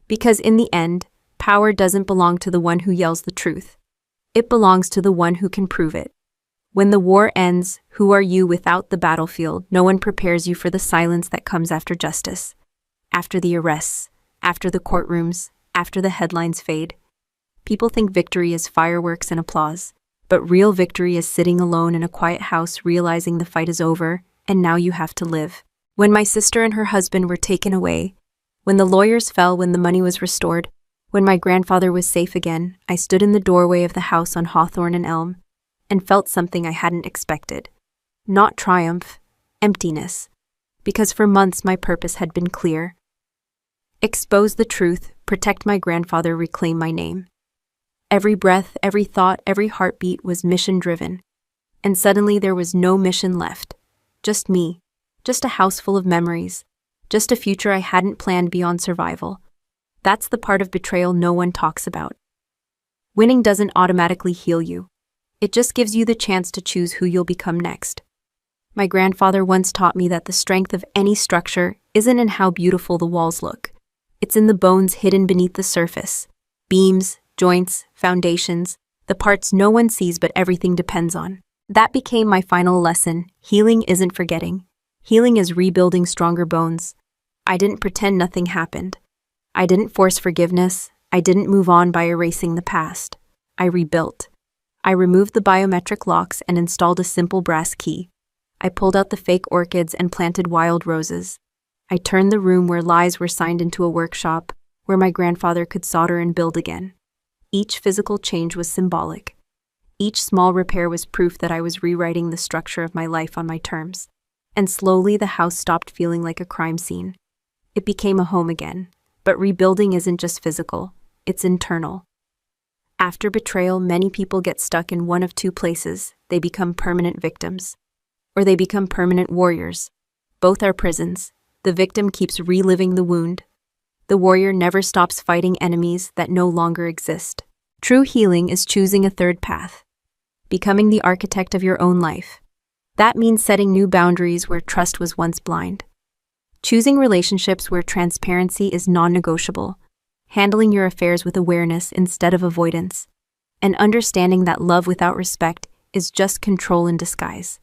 Because in the end, power doesn't belong to the one who yells the truth. It belongs to the one who can prove it. When the war ends, who are you without the battlefield? No one prepares you for the silence that comes after justice, after the arrests, after the courtrooms, after the headlines fade. People think victory is fireworks and applause, but real victory is sitting alone in a quiet house realizing the fight is over and now you have to live. When my sister and her husband were taken away, when the lawyers fell, when the money was restored, when my grandfather was safe again, I stood in the doorway of the house on Hawthorne and Elm and felt something I hadn't expected. Not triumph, emptiness. Because for months my purpose had been clear. Expose the truth, protect my grandfather, reclaim my name. Every breath, every thought, every heartbeat was mission-driven. And suddenly there was no mission left. Just me. Just a house full of memories. Just a future I hadn't planned beyond survival. That's the part of betrayal no one talks about. Winning doesn't automatically heal you. It just gives you the chance to choose who you'll become next. My grandfather once taught me that the strength of any structure isn't in how beautiful the walls look. It's in the bones hidden beneath the surface. Beams, joints, foundations, the parts no one sees but everything depends on. That became my final lesson. Healing isn't forgetting. Healing is rebuilding stronger bones. I didn't pretend nothing happened. I didn't force forgiveness. I didn't move on by erasing the past. I rebuilt. I removed the biometric locks and installed a simple brass key. I pulled out the fake orchids and planted wild roses. I turned the room where lies were signed into a workshop, where my grandfather could solder and build again. Each physical change was symbolic. Each small repair was proof that I was rewriting the structure of my life on my terms. And slowly the house stopped feeling like a crime scene. It became a home again. But rebuilding isn't just physical, it's internal. After betrayal, many people get stuck in one of two places. They become permanent victims, or they become permanent warriors. Both are prisons. The victim keeps reliving the wound. The warrior never stops fighting enemies that no longer exist. True healing is choosing a third path, becoming the architect of your own life. That means setting new boundaries where trust was once blind. Choosing relationships where transparency is non-negotiable, handling your affairs with awareness instead of avoidance, and understanding that love without respect is just control in disguise.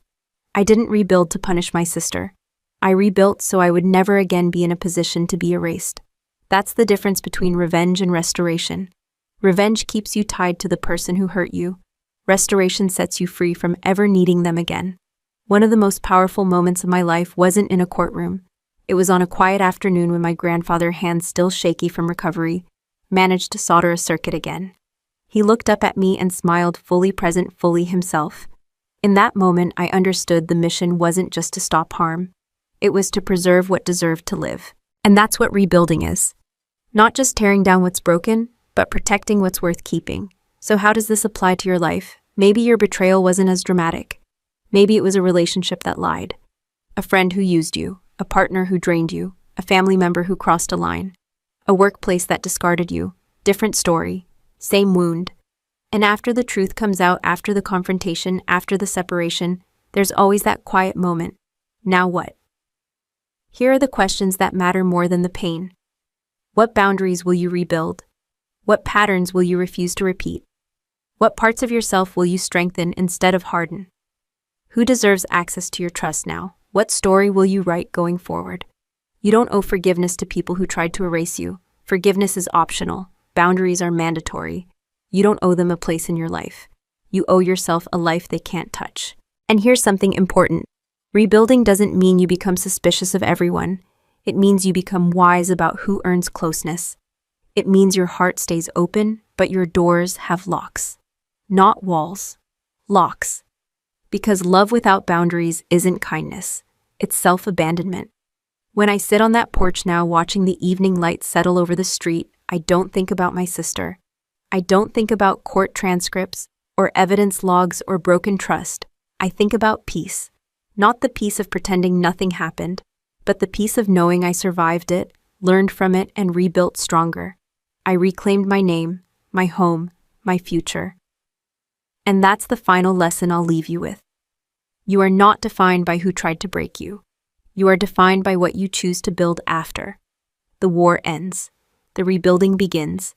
I didn't rebuild to punish my sister. I rebuilt so I would never again be in a position to be erased. That's the difference between revenge and restoration. Revenge keeps you tied to the person who hurt you. Restoration sets you free from ever needing them again. One of the most powerful moments of my life wasn't in a courtroom. It was on a quiet afternoon when my grandfather, hands still shaky from recovery, managed to solder a circuit again. He looked up at me and smiled, fully present, fully himself. In that moment, I understood the mission wasn't just to stop harm. It was to preserve what deserved to live. And that's what rebuilding is. Not just tearing down what's broken, but protecting what's worth keeping. So how does this apply to your life? Maybe your betrayal wasn't as dramatic. Maybe it was a relationship that lied. A friend who used you. A partner who drained you, a family member who crossed a line, a workplace that discarded you. Different story, same wound. And after the truth comes out, after the confrontation, after the separation, there's always that quiet moment. Now what? Here are the questions that matter more than the pain. What boundaries will you rebuild? What patterns will you refuse to repeat? What parts of yourself will you strengthen instead of harden? Who deserves access to your trust now? What story will you write going forward? You don't owe forgiveness to people who tried to erase you. Forgiveness is optional. Boundaries are mandatory. You don't owe them a place in your life. You owe yourself a life they can't touch. And here's something important. Rebuilding doesn't mean you become suspicious of everyone. It means you become wise about who earns closeness. It means your heart stays open, but your doors have locks. Not walls. Locks. Because love without boundaries isn't kindness. It's self-abandonment. When I sit on that porch now watching the evening light settle over the street, I don't think about my sister. I don't think about court transcripts or evidence logs or broken trust. I think about peace. Not the peace of pretending nothing happened, but the peace of knowing I survived it, learned from it, and rebuilt stronger. I reclaimed my name, my home, my future. And that's the final lesson I'll leave you with. You are not defined by who tried to break you. You are defined by what you choose to build after. The war ends. The rebuilding begins.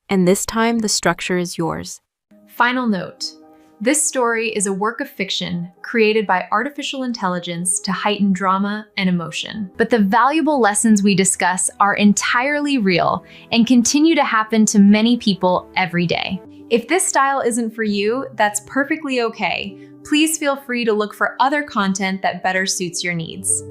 And this time, the structure is yours. Final note. This story is a work of fiction created by artificial intelligence to heighten drama and emotion. But the valuable lessons we discuss are entirely real and continue to happen to many people every day. If this style isn't for you, that's perfectly okay. Please feel free to look for other content that better suits your needs.